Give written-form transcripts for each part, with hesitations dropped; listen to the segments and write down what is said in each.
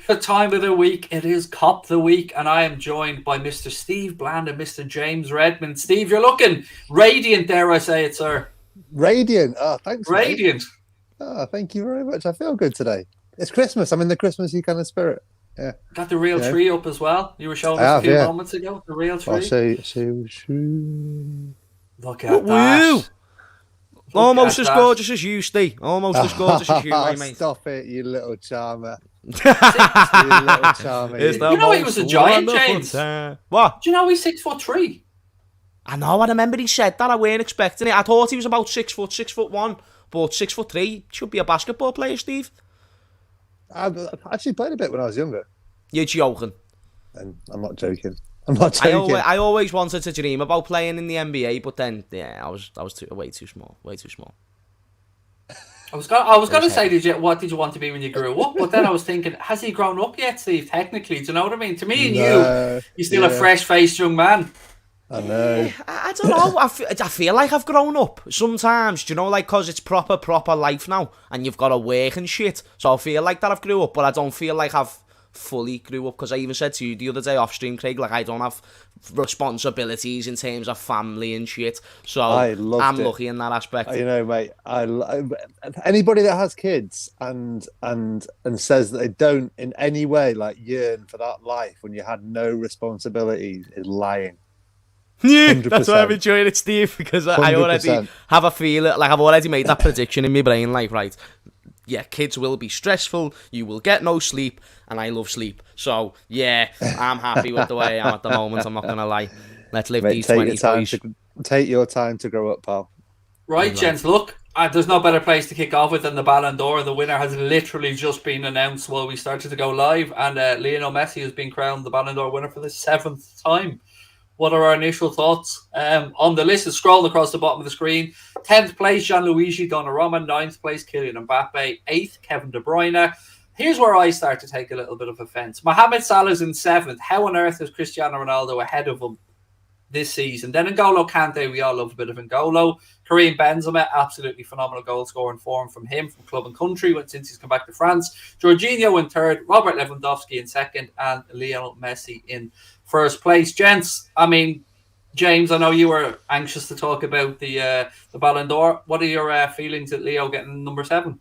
The time of the week, it is Cop the Week, and I am joined by Mr. Steve Bland and Mr. James Redmond. Steve, you're looking radiant, dare I say it, sir. Radiant. Oh, thanks, mate. Radiant. Oh, thank you very much. I feel good today. It's Christmas. I'm in the Christmassy kind of spirit. Yeah. Got the real tree up as well. You were showing us a few moments ago, the real tree. I'll show you. Look at that. Almost as gorgeous as you, Steve. Almost as gorgeous as you, mate. Stop it, you little charmer. You know he was a giant, James. What? Do you know he's 6'3"? I know, I remember he said that. I weren't expecting it. I thought he was about 6 foot, 6'1", but 6'3". Should be a basketball player, Steve. I actually played a bit when I was younger. You're joking. And I'm not joking. I always wanted to dream about playing in the NBA, but then, I was way too small. I was going to say, what did you want to be when you grew up? But then I was thinking, has he grown up yet, Steve? Technically, do you know what I mean? To me and you're still a fresh-faced young man. I know. I don't know. I feel like I've grown up sometimes. Do you know, like, because it's proper life now, and you've got to work and shit. So I feel like that I've grew up, but I don't feel like I've fully grew up, because I even said to you the other day off stream, Craig, like, I don't have responsibilities in terms of family and shit, so I'm lucky in that aspect. You know, mate, anybody that has kids and says that they don't in any way like yearn for that life when you had no responsibilities is lying. Yeah, that's why I'm enjoying it, Steve, because I already have a feeling, like, I've already made that prediction in my brain, like, right, yeah, kids will be stressful, you will get no sleep, and I love sleep. So, yeah, I'm happy with the way I am at the moment, I'm not going to lie. Let's live these 20s, boys. Take your time to grow up, pal. Right, gents, look, there's no better place to kick off with than the Ballon d'Or. The winner has literally just been announced while we started to go live, and Lionel Messi has been crowned the Ballon d'Or winner for the 7th time. What are our initial thoughts? On the list, is scrolling across the bottom of the screen. 10th place, Gianluigi Donnarumma. 9th place, Kylian Mbappe. 8th, Kevin De Bruyne. Here's where I start to take a little bit of offence. Mohamed Salah's in 7th. How on earth is Cristiano Ronaldo ahead of him this season? Then N'Golo Kante, we all love a bit of N'Golo. Karim Benzema, absolutely phenomenal goal scoring form from him, from club and country, since he's come back to France. Jorginho in 3rd, Robert Lewandowski in 2nd, and Lionel Messi in 1st place. Gents, I mean, James, I know you were anxious to talk about the Ballon d'Or. What are your feelings at Leo getting number 7?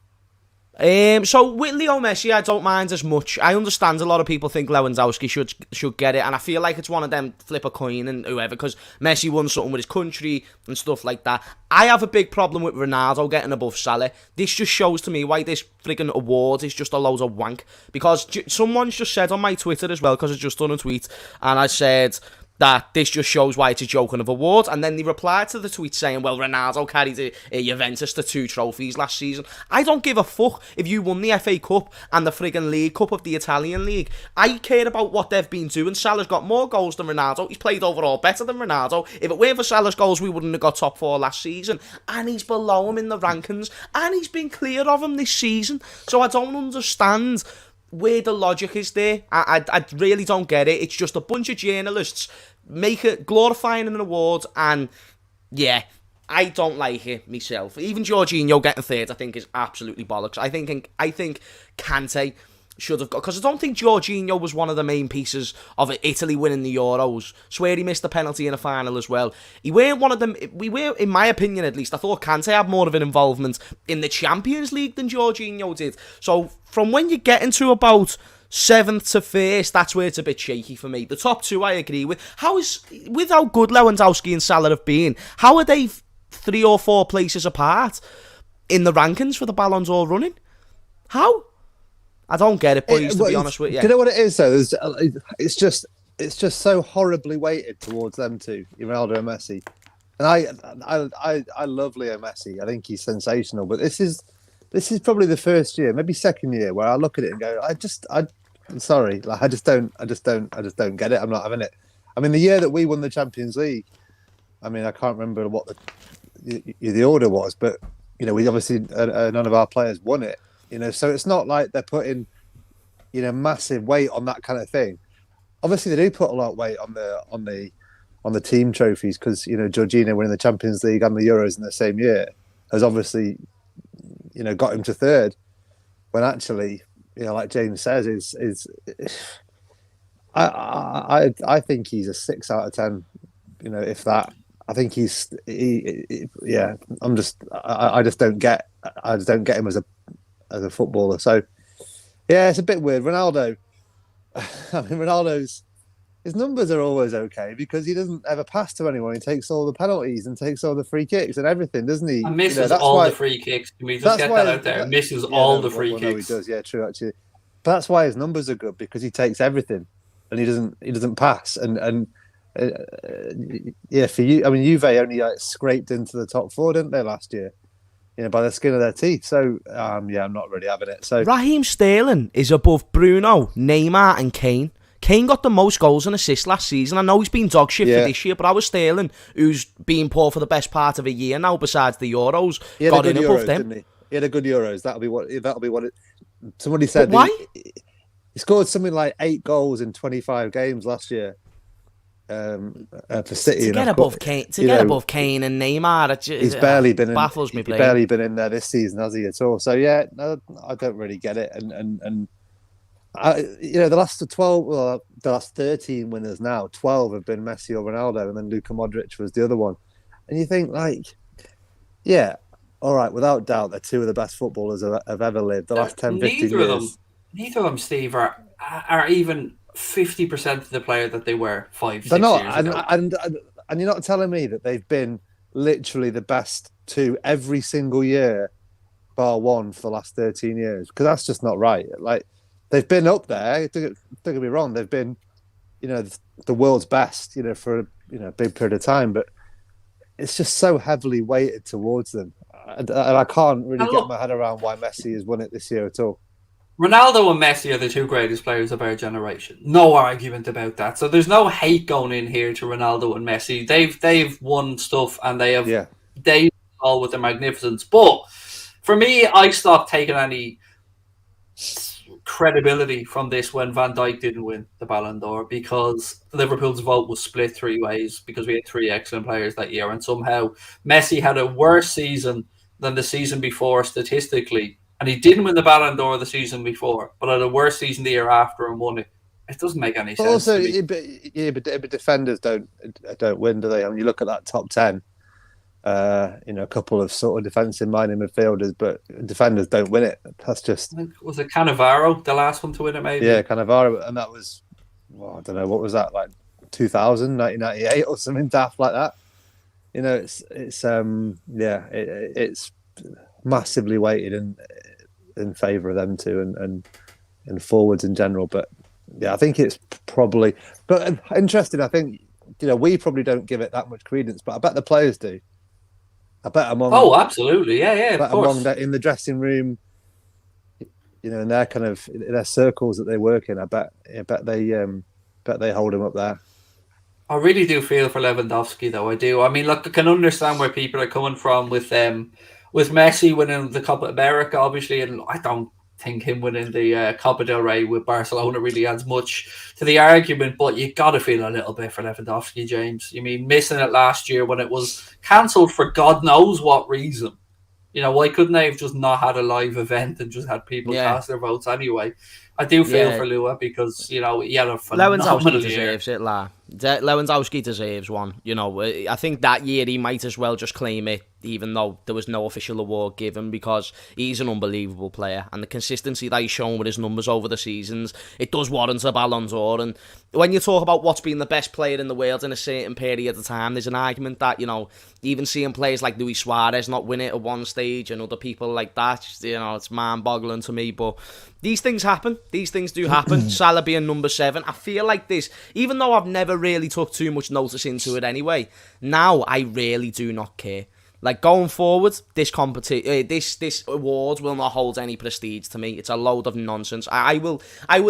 So with Leo Messi, I don't mind as much. I understand a lot of people think Lewandowski should get it, and I feel like it's one of them flip a coin and whoever, because Messi won something with his country and stuff like that. I have a big problem with Ronaldo getting above Salah. This just shows to me why this friggin' award is just a load of wank, because someone's just said on my Twitter as well, because I just done a tweet, and I said that this just shows why it's a joke of award. And then they replied to the tweet saying, well, Ronaldo carried a Juventus to 2 trophies last season. I don't give a fuck if you won the FA Cup and the friggin' League Cup of the Italian League. I care about what they've been doing. Salah's got more goals than Ronaldo. He's played overall better than Ronaldo. If it weren't for Salah's goals, we wouldn't have got top 4 last season. And he's below him in the rankings. And he's been clear of him this season. So I don't understand where the logic is there. I really don't get it. It's just a bunch of journalists glorifying an award, and yeah, I don't like it myself. Even Jorginho getting 3rd, I think, is absolutely bollocks. I think Kante should have got, because I don't think Jorginho was one of the main pieces of Italy winning the Euros. Swear he missed the penalty in a final as well. He weren't one of them. We were, in my opinion at least, I thought Kante had more of an involvement in the Champions League than Jorginho did. So from when you get into about 7th to 1st, that's where it's a bit shaky for me. The top 2 I agree with. With how good Lewandowski and Salah have been, how are they 3 or 4 places apart in the rankings for the Ballon d'Or running? How? I don't get it, boys, to be honest with you. Do you know what it is, though? It's just so horribly weighted towards them two, Ronaldo and Messi. And I love Leo Messi. I think he's sensational. But this is probably the first year, maybe second year, where I look at it and go, I'm sorry, like I just don't get it. I'm not having it. I mean, the year that we won the Champions League, I mean, I can't remember what the order was, but we obviously none of our players won it. So it's not like they're putting, massive weight on that kind of thing. Obviously, they do put a lot of weight on the team trophies, because Jorginho winning the Champions League and the Euros in the same year has obviously got him to 3rd. When actually, like James says, is I think he's a 6 out of 10. If that. I think yeah. I just don't get him as a footballer. So yeah, it's a bit weird. Ronaldo. I mean, his numbers are always okay because he doesn't ever pass to anyone. He takes all the penalties and takes all the free kicks and everything, doesn't he? And misses all the free kicks. Can we just get that out there? Misses all the free kicks. No, he does. Yeah, true. Actually, but that's why his numbers are good because he takes everything and he doesn't pass. And yeah, for you, I mean, Juve only scraped into the top four, didn't they, last year? By the skin of their teeth. So yeah, I'm not really having it. So Raheem Sterling is above Bruno, Neymar, and Kane. Kane got the most goals and assists last season. I know he's been dog shit for this year, but our Sterling, who's been poor for the best part of a year now, besides the Euros, got in above them. He had a good Euros. That'll be what it. Somebody said. But why? He scored something like 8 goals in 25 games last year. For City, to get above Kane, above Kane and Neymar, he's barely been baffles me. He's barely been in there this season, has he at all? So yeah, no, I don't really get it. And the last 12, well, the last 13 winners now, 12 have been Messi or Ronaldo, and then Luka Modric was the other one. And you think yeah, all right, without doubt, they're two of the best footballers have ever lived. The last 10, 15 years. Neither of them, Steve, are even 50% of the player that they were 5, 6 They're not, years ago. And you're not telling me that they've been literally the best two every single year, bar one, for the last 13 years, because that's just not right. Like, they've been up there. Don't get me wrong. They've been, the world's best, for a big period of time, but it's just so heavily weighted towards them, and I can't really get my head around why Messi has won it this year at all. Ronaldo and Messi are the two greatest players of our generation. No argument about that. So there's no hate going in here to Ronaldo and Messi. They've won stuff and they all with their magnificence. But for me, I stopped taking any credibility from this when Van Dijk didn't win the Ballon d'Or, because Liverpool's vote was split 3 ways because we had 3 excellent players that year, and somehow Messi had a worse season than the season before statistically. And he didn't win the Ballon d'Or the season before, but had a worse season the year after and won it. It doesn't make any sense. Also, but defenders don't win, do they? I mean, you look at that top 10, a couple of sort of defensive-minded midfielders, but defenders don't win it. That's just... Was it Cannavaro, the last one to win it, maybe? Yeah, Cannavaro, and that was, I don't know, what was that, like 2000, 1998 or something daft like that? It's massively weighted in favour of them two and forwards in general. But yeah, I think it's probably... But interesting, I think, we probably don't give it that much credence, but I bet the players do. I bet among... Oh, absolutely. Yeah, of course. In the dressing room, in their kind of... in their circles that they work in, I bet they hold him up there. I really do feel for Lewandowski, though. I do. I mean, look, I can understand where people are coming from with Messi winning the Copa America, obviously, and I don't think him winning the Copa del Rey with Barcelona really adds much to the argument, but you got to feel a little bit for Lewandowski, James. You mean, missing it last year when it was cancelled for God knows what reason. Why couldn't they have just not had a live event and just had people cast their votes anyway? I do feel for Lua because, he had a phenomenal Lewandowski deserves it, Lewandowski deserves one. I think that year he might as well just claim it, even though there was no official award given, because he's an unbelievable player, and the consistency that he's shown with his numbers over the seasons, it does warrant a Ballon d'Or. And when you talk about what's been the best player in the world in a certain period of time, there's an argument that, even seeing players like Luis Suarez not win it at one stage and other people like that, it's mind-boggling to me. But these things happen. These things do happen. Salah being number 7. I feel like this, even though I've never really took too much notice into it anyway, now I really do not care. Like, going forward, this award will not hold any prestige to me. It's a load of nonsense. I will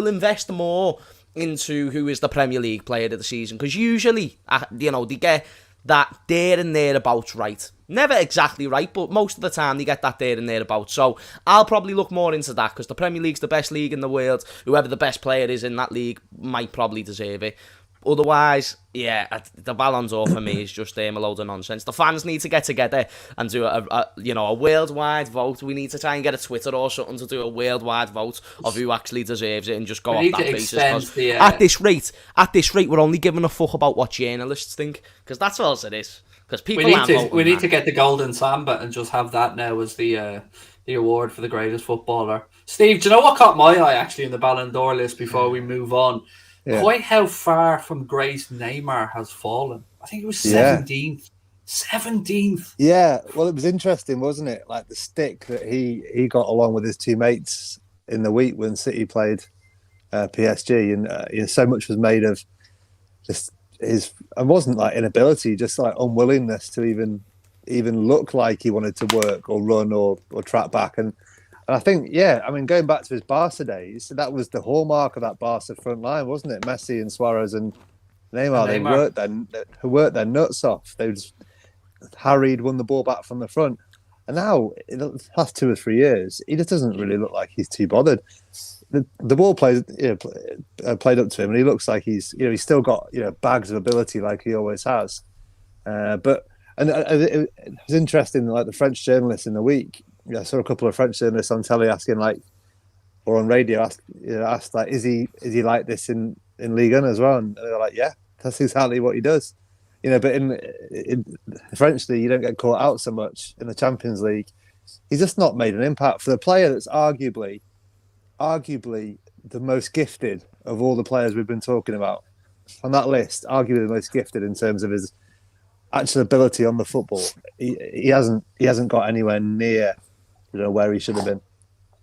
invest more into who is the Premier League player of the season, because usually, they get that there and thereabouts right. Never exactly right, but most of the time they get that there and thereabouts. So I'll probably look more into that, because the Premier League's the best league in the world. Whoever the best player is in that league might probably deserve it. Otherwise, yeah, the Ballon d'Or for me is just a load of nonsense. The fans need to get together and do a worldwide vote. We need to try and get a Twitter or something to do a worldwide vote of who actually deserves it and just go off that basis. At this rate, we're only giving a fuck about what journalists think, because that's all it is. Because people we need to get the Golden Samba and just have that now as the award for the greatest footballer. Steve, do you know what caught my eye actually in the Ballon d'Or list before we move on? Yeah. Quite how far from grace Neymar has fallen. I think it was 17th. 17th. Yeah, well, it was interesting, wasn't it? Like the stick that he got along with his two mates in the week when City played PSG, and so much was made of just his, and wasn't like inability, just like unwillingness to even look like he wanted to work or run or track back. And I think, going back to his Barca days, that was the hallmark of that Barca front line, wasn't it? Messi and Suarez and Neymar. They worked their nuts off. They just harried, won the ball back from the front. And now, in the last 2 or 3 years, he just doesn't really look like he's too bothered. The ball played up to him, and he looks like he's still got bags of ability like he always has. But it was interesting, like the French journalists in the week. I saw a couple of French journalists on telly asking, or on radio, asked like, is he like this in Ligue 1 as well? And they're like, yeah, that's exactly what he does. But in French League, you don't get caught out so much. In the Champions League, he's just not made an impact for the player that's arguably the most gifted of all the players we've been talking about on that list. Arguably the most gifted in terms of his actual ability on the football. He hasn't got anywhere near where he should have been.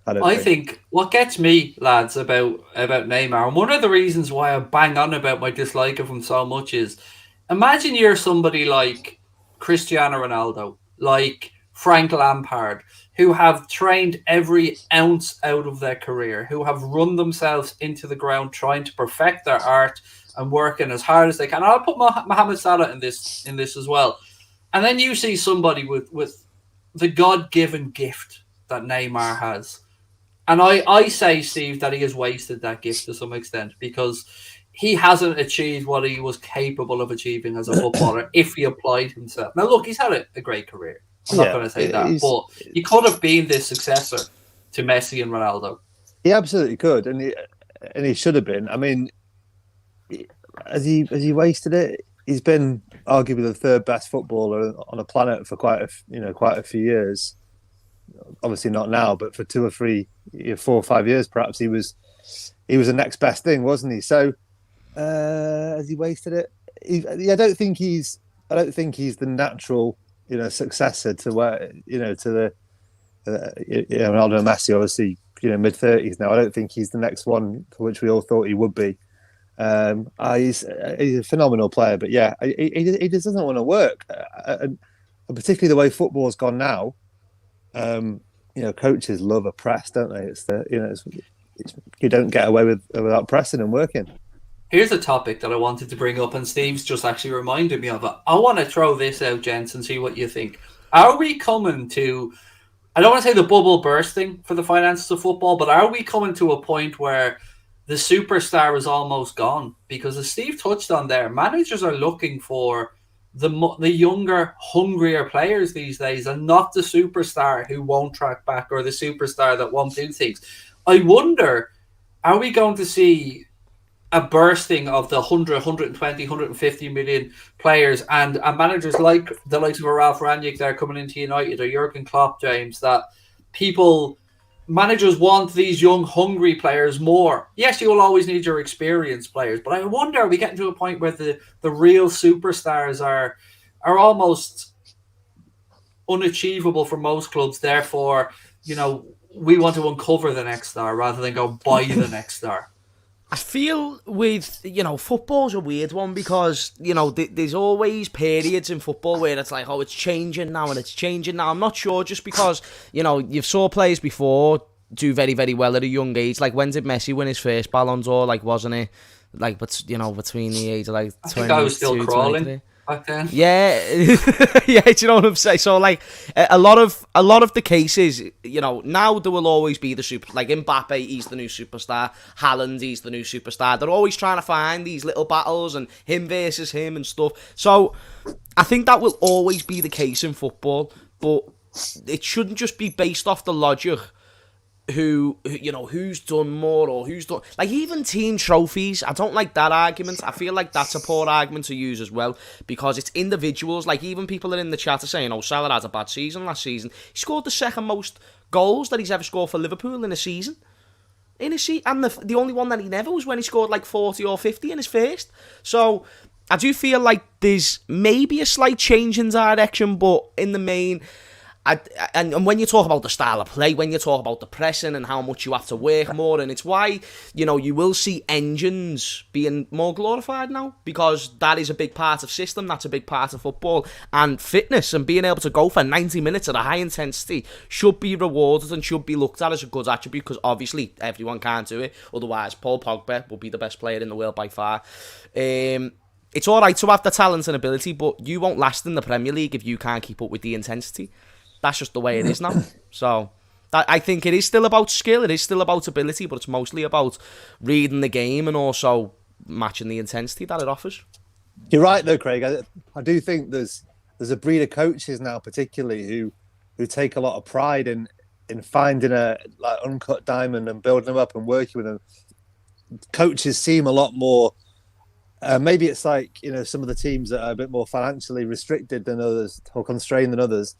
I think what gets me, lads, about Neymar, and one of the reasons why I bang on about my dislike of him so much is, imagine you're somebody like Cristiano Ronaldo, like Frank Lampard, who have trained every ounce out of their career, who have run themselves into the ground trying to perfect their art and working as hard as they can. And I'll put Mohamed Salah in this as well. And then you see somebody with the God-given gift that Neymar has. And I say, Steve, that he has wasted that gift to some extent, because he hasn't achieved what he was capable of achieving as a footballer if he applied himself. Now, look, he's had a great career. I'm not going to say that, but he could have been the successor to Messi and Ronaldo. He absolutely could, and he should have been. I mean, has he wasted it? He's been arguably the third best footballer on the planet for quite a few years. Obviously not now, but for 2 or 3, 4 or 5 years, perhaps he was the next best thing, wasn't he? So has he wasted it? I don't think he's the natural successor to where to the Ronaldo and Messi. Obviously, mid-30s now. I don't think he's the next one for which we all thought he would be. He's a phenomenal player, but he just doesn't want to work, and particularly the way football's gone now. Coaches love a press, don't they? It's you don't get away without pressing and working. Here's a topic that I wanted to bring up, and Steve's just actually reminded me of it. I want to throw this out, gents, and see what you think. Are we coming to, I don't want to say the bubble bursting for the finances of football, but are we coming to a point where the superstar is almost gone? Because as Steve touched on there, managers are looking for the younger, hungrier players these days, and not the superstar who won't track back or the superstar that won't do things. I wonder, are we going to see a bursting of the 100, 120, 150 million players and managers like the likes of Ralph Rangnick there coming into United, or Jurgen Klopp, James, that managers want these young, hungry players more? Yes, you will always need your experienced players, but I wonder, are we getting to a point where the real superstars are almost unachievable for most clubs? Therefore, we want to uncover the next star rather than go buy the next star. I feel with, football's a weird one because, there's always periods in football where it's like, oh, it's changing now and it's changing now. I'm not sure, just because, you've saw players before do very, very well at a young age. Like, when did Messi win his first Ballon d'Or? Like, wasn't it? Like, but, between the age of, like, 20, I think I was still crawling. back then. Yeah, yeah. Do you know what I'm saying? So like a lot of the cases, you know, now there will always be the super. Like Mbappe, he's the new superstar. Haaland, he's the new superstar. They're always trying to find these little battles and him versus him and stuff. So I think that will always be the case in football, but it shouldn't just be based off the logic. Who's done more or who's done, like, even team trophies. I don't like that argument. I feel like that's a poor argument to use as well, because it's individuals. Like, even people that are in the chat are saying, oh, Salah had a bad season last season. He scored the second most goals that he's ever scored for Liverpool in a season. And the only one that he never was when he scored like 40 or 50 in his first. So I do feel like there's maybe a slight change in direction, but in the main, and when you talk about the style of play, when you talk about the pressing and how much you have to work more, and it's why, you know, you will see engines being more glorified now, because that is a big part of system, that's a big part of football, and fitness and being able to go for 90 minutes at a high intensity should be rewarded and should be looked at as a good attribute, because obviously everyone can't do it, otherwise Paul Pogba will be the best player in the world by far. It's alright to have the talent and ability, but you won't last in the Premier League if you can't keep up with the intensity. That's just the way it is now. So I think it is still about skill, it is still about ability, but it's mostly about reading the game and also matching the intensity that it offers. You're right, though, Craig. I do think there's a breed of coaches now, particularly who take a lot of pride in finding a like uncut diamond and building them up and working with them. Coaches seem a lot more. Maybe it's like, you know, some of the teams that are a bit more financially restricted than others or constrained than others.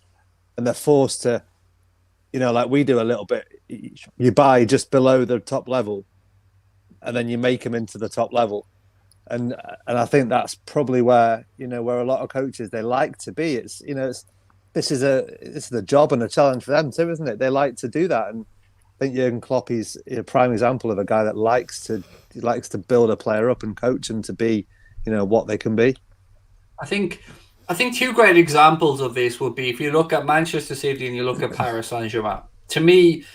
And they're forced to, you know, like we do a little bit. You buy just below the top level, and then you make them into the top level. And I think that's probably where a lot of coaches, they like to be. It's, you know, this is a job and a challenge for them too, isn't it? They like to do that. And I think Jurgen Klopp is a prime example of a guy that likes to build a player up and coach them to be, you know, what they can be. I think two great examples of this would be if you look at Manchester City and you look at Paris Saint-Germain. To me,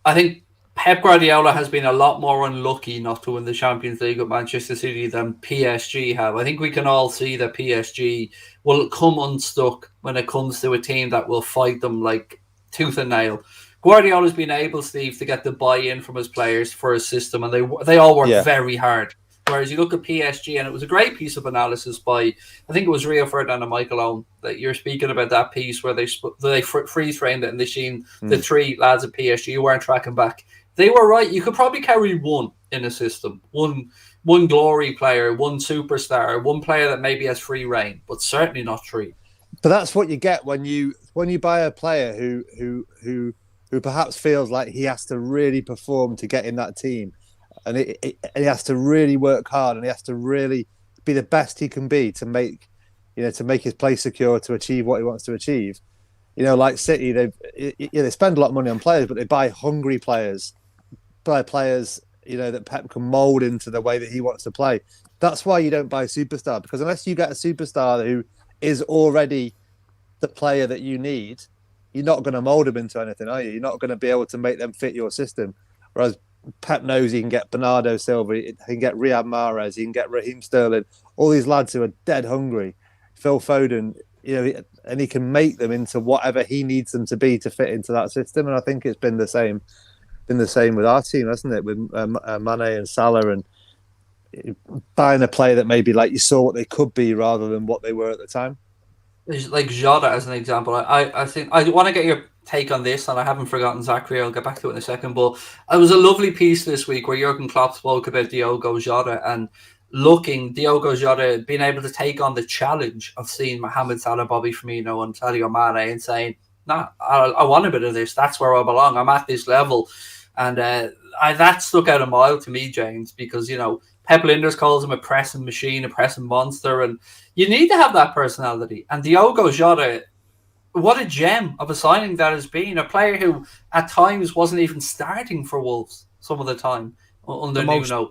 I think Pep Guardiola has been a lot more unlucky not to win the Champions League with Manchester City than PSG have. I think we can all see that PSG will come unstuck when it comes to a team that will fight them like tooth and nail. Guardiola's been able, Steve, to get the buy-in from his players for his system, and they all work very hard. Whereas you look at PSG, and it was a great piece of analysis by, I think it was Rio Ferdinand and Michael Owen, that you're speaking about that piece where they freeze-framed it and they seen the three lads at PSG who weren't tracking back. They were right. You could probably carry one in a system, one glory player, one superstar, one player that maybe has free reign, but certainly not three. But that's what you get when you buy a player who perhaps feels like he has to really perform to get in that team. And he has to really work hard, and he has to really be the best he can be to make his play secure, to achieve what he wants to achieve. You know, like City, they spend a lot of money on players, but they buy hungry players, you know, that Pep can mould into the way that he wants to play. That's why you don't buy a superstar, because unless you get a superstar who is already the player that you need, you're not going to mould him into anything, are you? You're not going to be able to make them fit your system. Whereas Pep knows he can get Bernardo Silva, he can get Riyad Mahrez, he can get Raheem Sterling, all these lads who are dead hungry. Phil Foden, you know, and he can make them into whatever he needs them to be to fit into that system. And I think it's been the same with our team, hasn't it? With Mane and Salah, and buying a player that maybe like you saw what they could be rather than what they were at the time. Like Jota as an example. I think I want to get your take on this, and I haven't forgotten Zachary. I'll get back to it in a second. But it was a lovely piece this week where Jurgen Klopp spoke about Diogo Jota and Diogo Jota being able to take on the challenge of seeing Mohamed Salah, Bobby Firmino, and Sadio Mane and saying, "Nah, I want a bit of this. That's where I belong. I'm at this level," and that stuck out a mile to me, James, because you know Pep Linders calls him a pressing machine, a pressing monster, and you need to have that personality. And Diogo Jota, what a gem of a signing that has been. A player who at times wasn't even starting for Wolves some of the time under Nuno.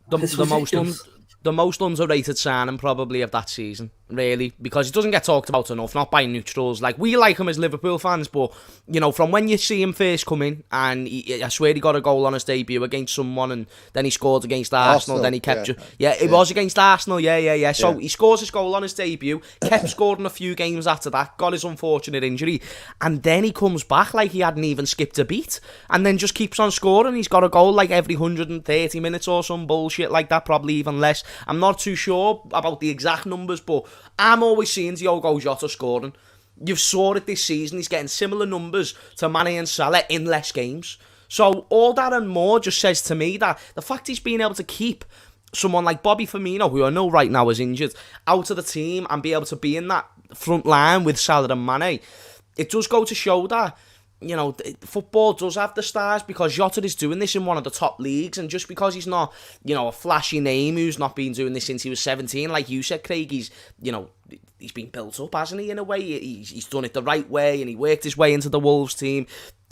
The most underrated signing probably of that season. really, because he doesn't get talked about enough, not by neutrals. Like, we like him as Liverpool fans, but, you know, from when you see him first come in, and I swear he got a goal on his debut against someone, and then he scored against Arsenal, then he kept... It was against Arsenal, yeah. So he scores his goal on his debut, kept scoring a few games after that, got his unfortunate injury, and then he comes back like he hadn't even skipped a beat, and then just keeps on scoring. He's got a goal like every 130 minutes or some bullshit like that, probably even less. I'm not too sure about the exact numbers, but I'm always seeing Diogo Jota scoring. You've saw it this season. He's getting similar numbers to Mane and Salah in less games. So all that and more just says to me that the fact he's been able to keep someone like Bobby Firmino, who I know right now is injured, out of the team and be able to be in that front line with Salah and Mane, it does go to show that, you know, football does have the stars, because Jota is doing this in one of the top leagues, and just because he's not, you know, a flashy name who's not been doing this since he was 17, like you said, Craig, he's, you know, he's been built up, hasn't he, in a way? He's done it the right way, and he worked his way into the Wolves team,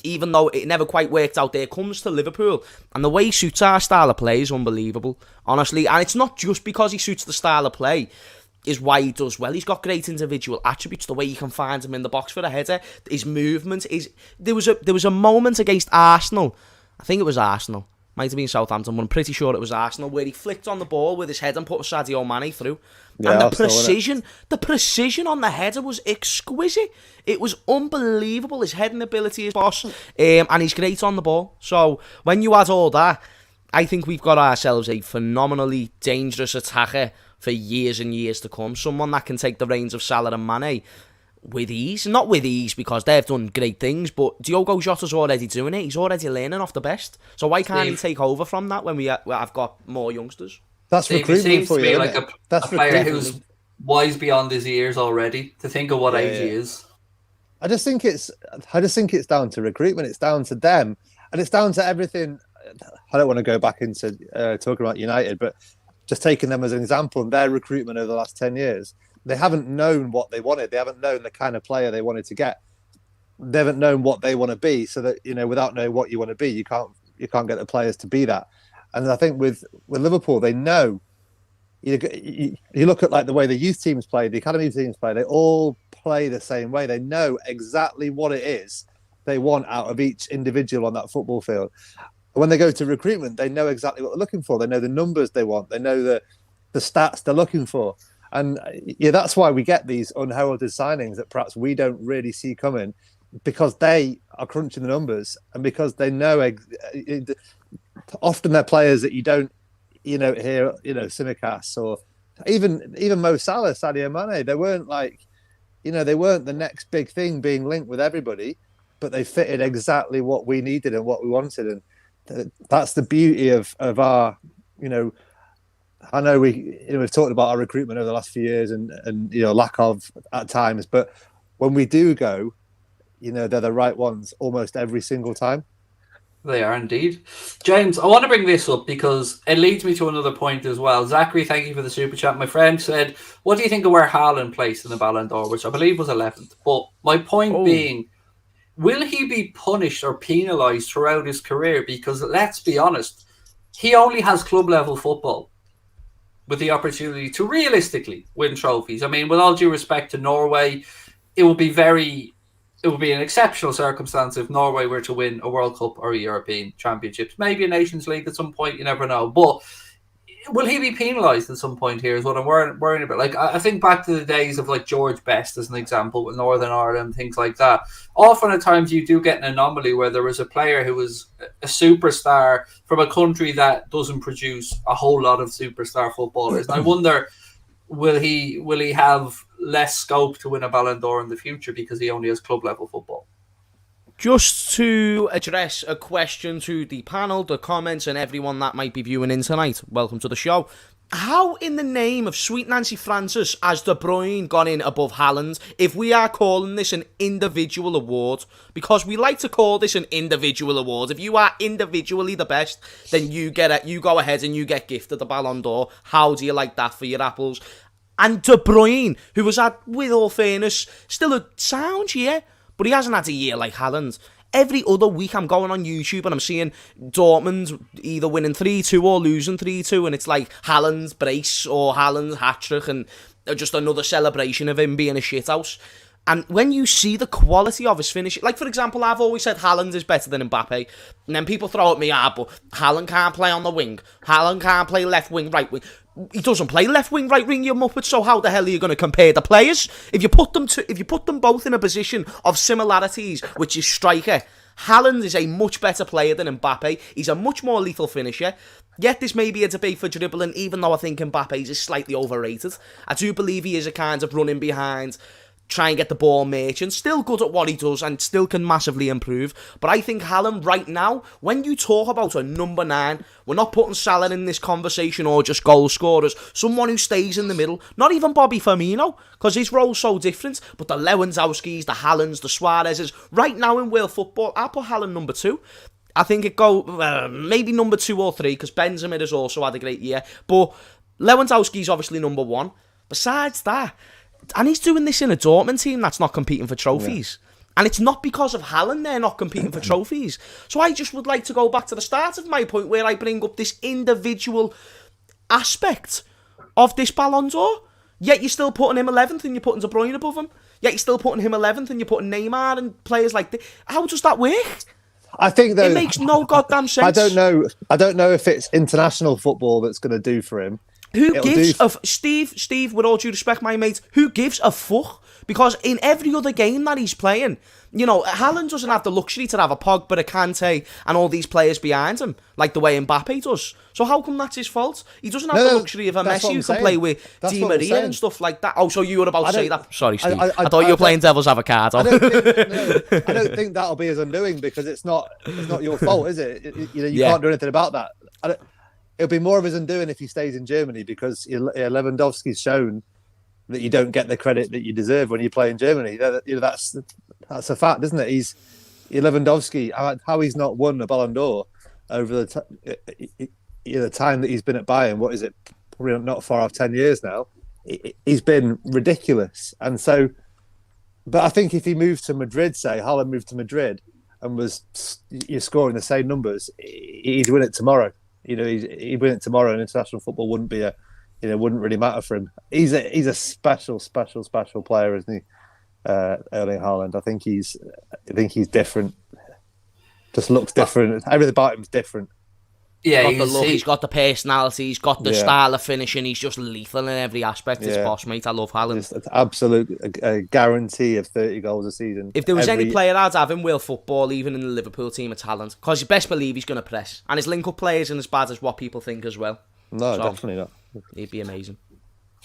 even though it never quite worked out there. Comes to Liverpool, and the way he suits our style of play is unbelievable, honestly, and it's not just because he suits the style of play is why he does well. He's got great individual attributes, the way you can find him in the box for a header, his movement is... There was a moment against Arsenal, I think it was Arsenal, might have been Southampton, but I'm pretty sure it was Arsenal, where he flicked on the ball with his head and put Sadio Mane through. And the precision on the header was exquisite. It was unbelievable. His heading ability is boss, and he's great on the ball. So when you add all that, I think we've got ourselves a phenomenally dangerous attacker for years and years to come. Someone that can take the reins of Salah and Mane with ease. Not with ease, because they've done great things, but Diogo Jota's already doing it. He's already learning off the best. So why can't he take over from that when I've got more youngsters? That's recruitment for you, like a player who's wise beyond his years already, to think of what age he is. I just think it's down to recruitment. It's down to them, and it's down to everything. I don't want to go back into talking about United, but just taking them as an example, and their recruitment over the last 10 years, they haven't known what they wanted. They haven't known the kind of player they wanted to get. They haven't known what they want to be, so that, you know, without knowing what you want to be, you can't get the players to be that. And I think with Liverpool, they know. You look at like the way the youth teams play, the academy teams play, they all play the same way. They know exactly what it is they want out of each individual on that football field. When they go to recruitment, they know exactly what they're looking for. They know the numbers they want. They know the stats they're looking for. And that's why we get these unheralded signings that perhaps we don't really see coming, because they are crunching the numbers, and because they know often they're players that you don't, hear, Tsimikas or even Mo Salah, Sadio Mane. They weren't like, they weren't the next big thing being linked with everybody, but they fitted exactly what we needed and what we wanted. And that's the beauty of our, I know we've talked about our recruitment over the last few years and lack of at times, but when we do go, they're the right ones almost every single time. They are indeed. James, I want to bring this up because it leads me to another point as well. Zachary, thank you for the super chat. My friend said, what do you think of where Haaland placed in the Ballon d'Or, which I believe was 11th? But my point being, will he be punished or penalised throughout his career? Because let's be honest, he only has club level football with the opportunity to realistically win trophies. I mean, with all due respect to Norway, it would be an exceptional circumstance if Norway were to win a World Cup or a European Championships, maybe a Nations League at some point, you never know. But will he be penalised at some point here is what I'm worrying about. Like, I think back to the days of like George Best as an example with Northern Ireland, things like that. Often at times you do get an anomaly where there was a player who was a superstar from a country that doesn't produce a whole lot of superstar footballers. And I wonder, will he have less scope to win a Ballon d'Or in the future because he only has club level football? Just to address a question to the panel, the comments, and everyone that might be viewing in tonight, welcome to the show. How in the name of Sweet Nancy Francis has De Bruyne gone in above Haaland if we are calling this an individual award? Because we like to call this an individual award. If you are individually the best, then you go ahead and you get gifted the Ballon d'Or. How do you like that for your apples? And De Bruyne, who was at, with all fairness, still a sound year, but he hasn't had a year like Haaland. Every other week I'm going on YouTube and I'm seeing Dortmund either winning 3-2 or losing 3-2, and it's like Haaland's brace or Haaland's hat-trick, and just another celebration of him being a shithouse. And when you see the quality of his finish, like for example, I've always said Haaland is better than Mbappe, and then people throw at me, but Haaland can't play on the wing. Haaland can't play left wing, right wing. He doesn't play left wing, right wing, you muppet. So how the hell are you going to compare the players? If you put them both in a position of similarities, which is striker, Haaland is a much better player than Mbappe. He's a much more lethal finisher. Yet this may be a debate for dribbling, even though I think Mbappe's is slightly overrated. I do believe he is a kind of running behind, try and get the ball merchant, still good at what he does and still can massively improve. But I think Haaland right now, when you talk about a number 9, we're not putting Salah in this conversation or just goal scorers, someone who stays in the middle, not even Bobby Firmino, because his role's so different, but the Lewandowskis, the Haalands, the Suarez's, right now in world football, I put Haaland number 2. I think it go maybe number 2 or 3, because Benzema has also had a great year, but Lewandowski's obviously number 1. Besides that, and he's doing this in a Dortmund team that's not competing for trophies. Yeah. And it's not because of Haaland they're not competing for trophies. So I just would like to go back to the start of my point where I bring up this individual aspect of this Ballon d'Or. Yet you're still putting him 11th and you're putting De Bruyne above him. Yet you're still putting him 11th and you're putting Neymar and players like this. How does that work? I think that it makes no goddamn sense. I don't know if it's international football that's going to do for him. Who gives a Steve, with all due respect, my mate, who gives a fuck? Because in every other game that he's playing, you know, Haaland doesn't have the luxury to have a Pogba, a Kante, and all these players behind him, like the way Mbappe does. So how come that's his fault? He doesn't have the luxury of a Messi who can play with Di Maria and stuff like that. Oh, so you were about to say that? Sorry, Steve. I thought you were playing devil's avocado. I don't think that'll be his undoing, because it's not your fault, is it? You can't do anything about that. It'll be more of his undoing if he stays in Germany, because Lewandowski's shown that you don't get the credit that you deserve when you play in Germany. That's a fact, isn't it? Lewandowski, how he's not won a Ballon d'Or over the time that he's been at Bayern. What is it? Probably not far off 10 years now. He's been ridiculous. And so, but I think if he moved to Madrid, say Haaland moved to Madrid and you're scoring the same numbers, he'd win it tomorrow. He'd win it tomorrow, and international football wouldn't really matter for him. He's a special player, isn't he? Erling Haaland. I think he's different. Just looks different. Everything about him's different. Yeah, he's got the look, he's got the personality, he's got the style of finishing. He's just lethal in every aspect. It's boss, mate. I love Haaland. It's absolute a guarantee of 30 goals a season. If there was any player I'd have in world football, even in the Liverpool team, it's Haaland. Because you best believe he's going to press. And his link-up play isn't as bad as what people think as well. No, definitely not. He'd be amazing.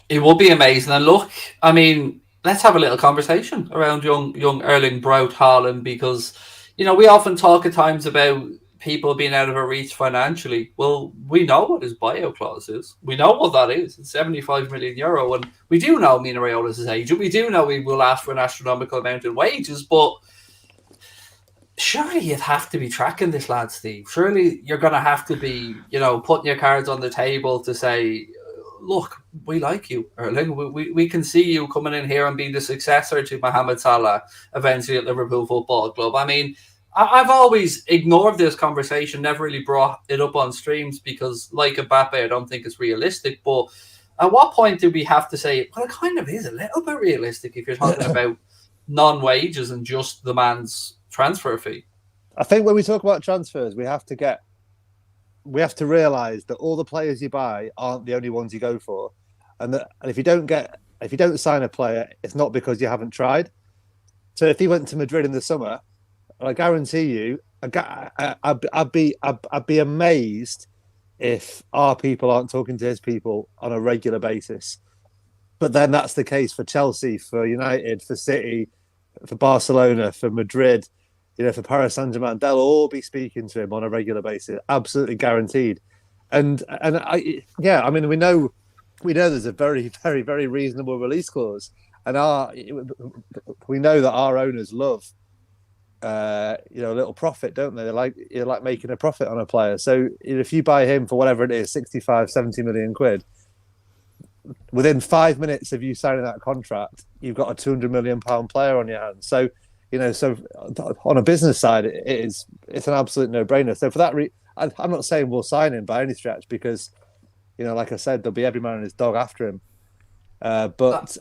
It would be amazing. And look, I mean, let's have a little conversation around young Erling Braut Haaland, because, we often talk at times about people being out of our reach financially. Well, we know what his buyout clause is. We know what that is. It's €75 million. And we do know Mino Raiola's his agent. We do know he will ask for an astronomical amount in wages, but surely you'd have to be tracking this lad, Steve. Surely you're going to have to be, putting your cards on the table to say, look, we like you, Erling. We can see you coming in here and being the successor to Mohamed Salah eventually at Liverpool Football Club. I mean, I've always ignored this conversation, never really brought it up on streams, because like Mbappe, I don't think it's realistic. But at what point do we have to say, well, it kind of is a little bit realistic if you're talking about non-wages and just the man's transfer fee? I think when we talk about transfers, we have to realise that all the players you buy aren't the only ones you go for, and if you don't sign a player, it's not because you haven't tried. So if he went to Madrid in the summer, I guarantee you, I'd be amazed if our people aren't talking to his people on a regular basis. But then that's the case for Chelsea, for United, for City, for Barcelona, for Madrid, for Paris Saint-Germain. They'll all be speaking to him on a regular basis, absolutely guaranteed. And we know there's a very, very, very reasonable release clause, and we know that our owners love a little profit, don't they? They like making a profit on a player. So if you buy him for whatever it is, 65, 70 million quid, within 5 minutes of you signing that contract, you've got a £200 million player on your hands. So, so on a business side, it's an absolute no-brainer. So for that I'm not saying we'll sign him by any stretch, because, like I said, there'll be every man and his dog after him. But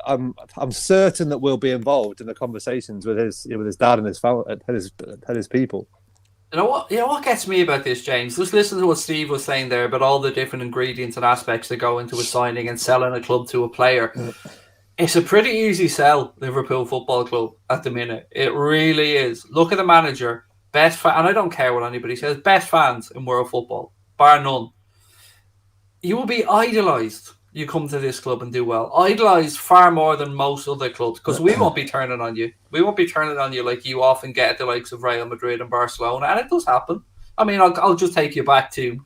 I'm certain that we'll be involved in the conversations with his dad and his people. You know what gets me about this, James? Just listen to what Steve was saying there about all the different ingredients and aspects that go into a signing and selling a club to a player. It's a pretty easy sell, Liverpool Football Club, at the minute. It really is. Look at the manager, and I don't care what anybody says, best fans in world football, bar none. You will be idolised. You come to this club and do well. Idolised far more than most other clubs, because we won't be turning on you. We won't be turning on you like you often get at the likes of Real Madrid and Barcelona, and it does happen. I mean, I'll just take you back to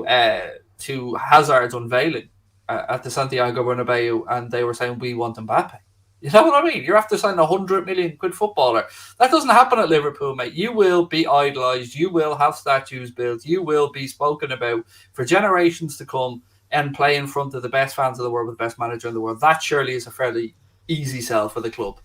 Hazard's unveiling at the Santiago Bernabeu, and they were saying we want Mbappe. You know what I mean? You're after signing £100 million footballer. That doesn't happen at Liverpool, mate. You will be idolised. You will have statues built. You will be spoken about for generations to come and play in front of the best fans of the world with the best manager in the world. That surely is a fairly easy sell for the club.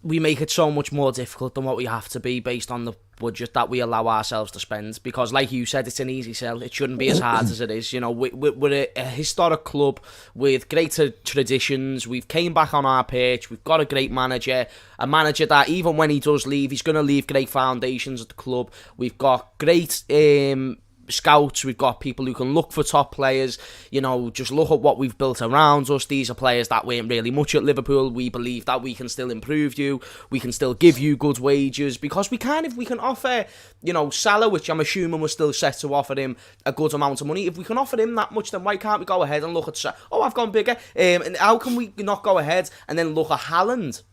We make it so much more difficult than what we have to be based on the budget that we allow ourselves to spend, because like you said, it's an easy sell. It shouldn't be as hard as it is. You know, we're a historic club with great traditions. We've came back on our pitch. We've got a great manager, a manager that even when he does leave, he's going to leave great foundations at the club. We've got great scouts. We've got people who can look for top players. You know, just look at what we've built around us. These are players that weren't really much at Liverpool. We believe that we can still improve you. We can still give you good wages, because we can offer, you know, Salah, which I'm assuming we're still set to offer him a good amount of money. If we can offer him that much, then why can't we go ahead and look at Salah? Oh, I've gone bigger. And how can we not go ahead and then look at Haaland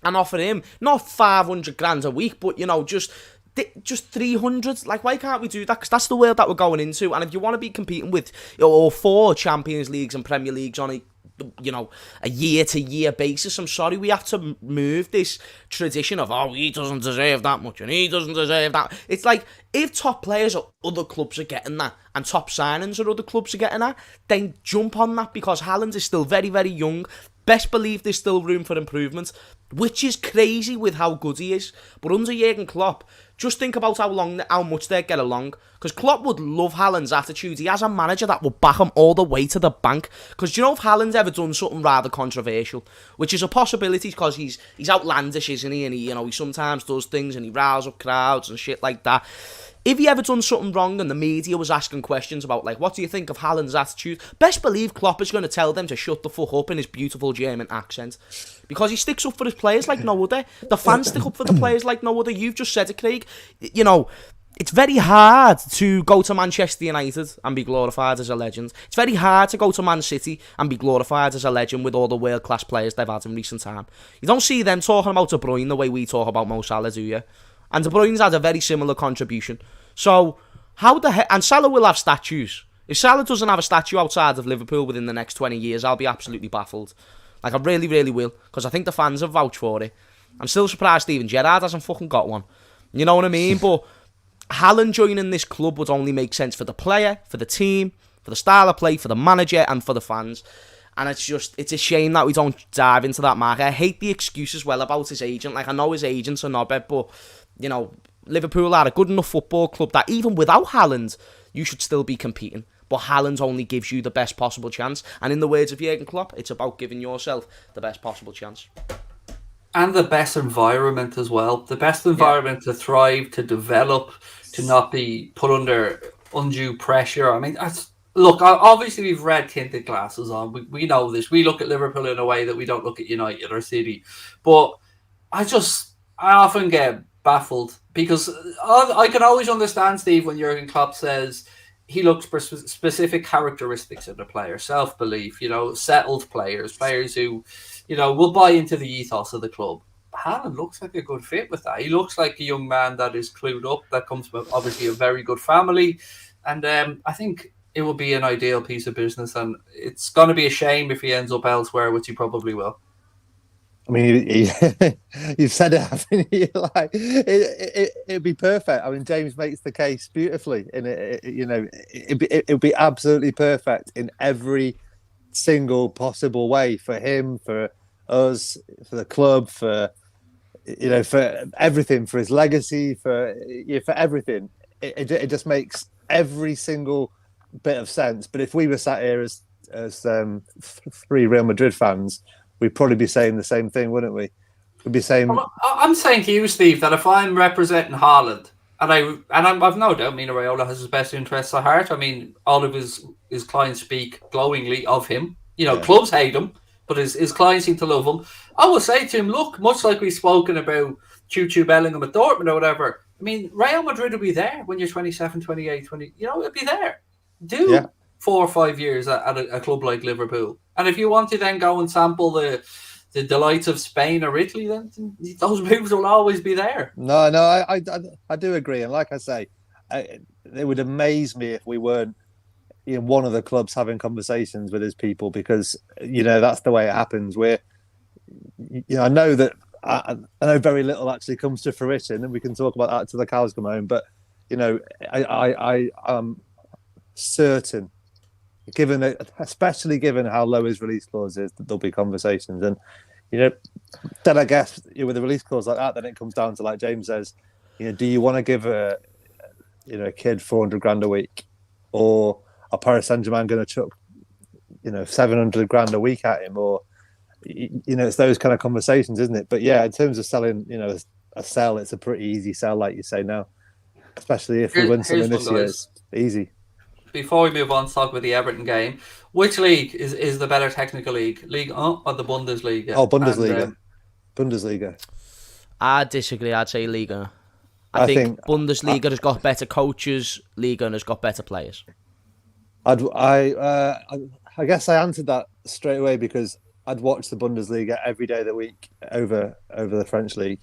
and offer him not 500 grand a week, but, you know, just 300. Like, why can't we do that? Because that's the world that we're going into. And if you want to be competing with, or 4 Champions Leagues and Premier Leagues on a year-to-year basis, I'm sorry, we have to move this tradition of, oh, he doesn't deserve that much and he doesn't deserve that. It's like, if top players at other clubs are getting that and top signings at other clubs are getting that, then jump on that, because Haaland is still very, very young. Best believe there's still room for improvement, which is crazy with how good he is. But under Jurgen Klopp, just think about how much they get along. Because Klopp would love Haaland's attitude. He has a manager that will back him all the way to the bank. Because you know, if Haaland's ever done something rather controversial, which is a possibility because he's outlandish, isn't he? And he sometimes does things and he riles up crowds and shit like that. If he ever done something wrong and the media was asking questions about, like, what do you think of Haaland's attitude, best believe Klopp is going to tell them to shut the fuck up in his beautiful German accent. Because he sticks up for his players like no other. The fans stick up for the players like no other. You've just said it, Craig. You know, it's very hard to go to Manchester United and be glorified as a legend. It's very hard to go to Man City and be glorified as a legend with all the world-class players they've had in recent time. You don't see them talking about De Bruyne the way we talk about Mo Salah, do you? And De Bruyne's had a very similar contribution. So, how the heck... And Salah will have statues. If Salah doesn't have a statue outside of Liverpool within the next 20 years, I'll be absolutely baffled. Like, I really, really will. Because I think the fans have vouched for it. I'm still surprised Steven Gerrard hasn't fucking got one. You know what I mean? But Haaland joining this club would only make sense for the player, for the team, for the style of play, for the manager, and for the fans. And it's a shame that we don't dive into that market. I hate the excuse as well about his agent. Like, I know his agent's a knobhead, but, you know, Liverpool are a good enough football club that even without Haaland, you should still be competing. But Haaland only gives you the best possible chance. And in the words of Jurgen Klopp, it's about giving yourself the best possible chance. And the best environment as well. The best environment to thrive, to develop, to not be put under undue pressure. I mean, look, obviously we've red-tinted glasses on. We know this. We look at Liverpool in a way that we don't look at United or City. But I often get baffled because I can always understand, Steve, when Jurgen Klopp says he looks for specific characteristics in the player, self-belief, settled players who, will buy into the ethos of the club. Haaland looks like a good fit with that. He looks like a young man that is clued up, that comes from obviously a very good family. And I think it will be an ideal piece of business. And it's going to be a shame if he ends up elsewhere, which he probably will. I mean, you've said it, haven't you? Like, it'd be perfect. I mean, James makes the case beautifully. And, it'd be absolutely perfect in every single possible way for him, for us, for the club, for everything, for his legacy, for everything. It just makes every single bit of sense. But if we were sat here as three Real Madrid fans, we'd probably be saying the same thing, wouldn't we? We'd be saying, I'm saying to you, Steve, that if I'm representing Haaland, I've no doubt Mino Raiola has his best interests at heart. I mean, all of his clients speak glowingly of him. Clubs hate him, but his clients seem to love him. I will say to him, look, much like we've spoken about Choo Bellingham at Dortmund or whatever, I mean, Real Madrid will be there when you're 27, 28, 20. It'll be there. 4 or 5 years at a club like Liverpool. And if you want to then go and sample the delights of Spain or Italy, then those moves will always be there. No, I do agree. And like I say, it would amaze me if we weren't one of the clubs having conversations with his people, because, that's the way it happens. I know that I know very little actually comes to fruition, and we can talk about that till the cows come home. But, I am certain, especially given how low his release clause is, that there'll be conversations. And then I guess with a release clause like that, then it comes down to, like James says, do you want to give a kid 400 grand a week, or are Paris Saint-Germain going to chuck 700 grand a week at him? Or it's those kind of conversations, isn't it? But yeah, in terms of selling, a sell, it's a pretty easy sell, like you say now, especially if we win something this year. It's easy. Before we move on to talk about the Everton game, which league is the better technical league? Ligue 1 or the Bundesliga? Oh, Bundesliga. Bundesliga. I disagree. I'd say Liga. I think Bundesliga has got better coaches. Liga has got better players. I guess I answered that straight away, because I'd watch the Bundesliga every day of the week over the French league.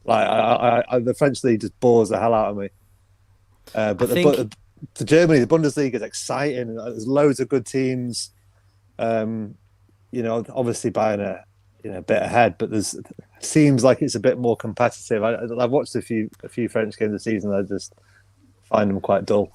Like the French league just bores the hell out of me. But to Germany, the Bundesliga is exciting. There's loads of good teams. Obviously buying a bit ahead, but seems like it's a bit more competitive. I've watched a few French games this season. I just find them quite dull.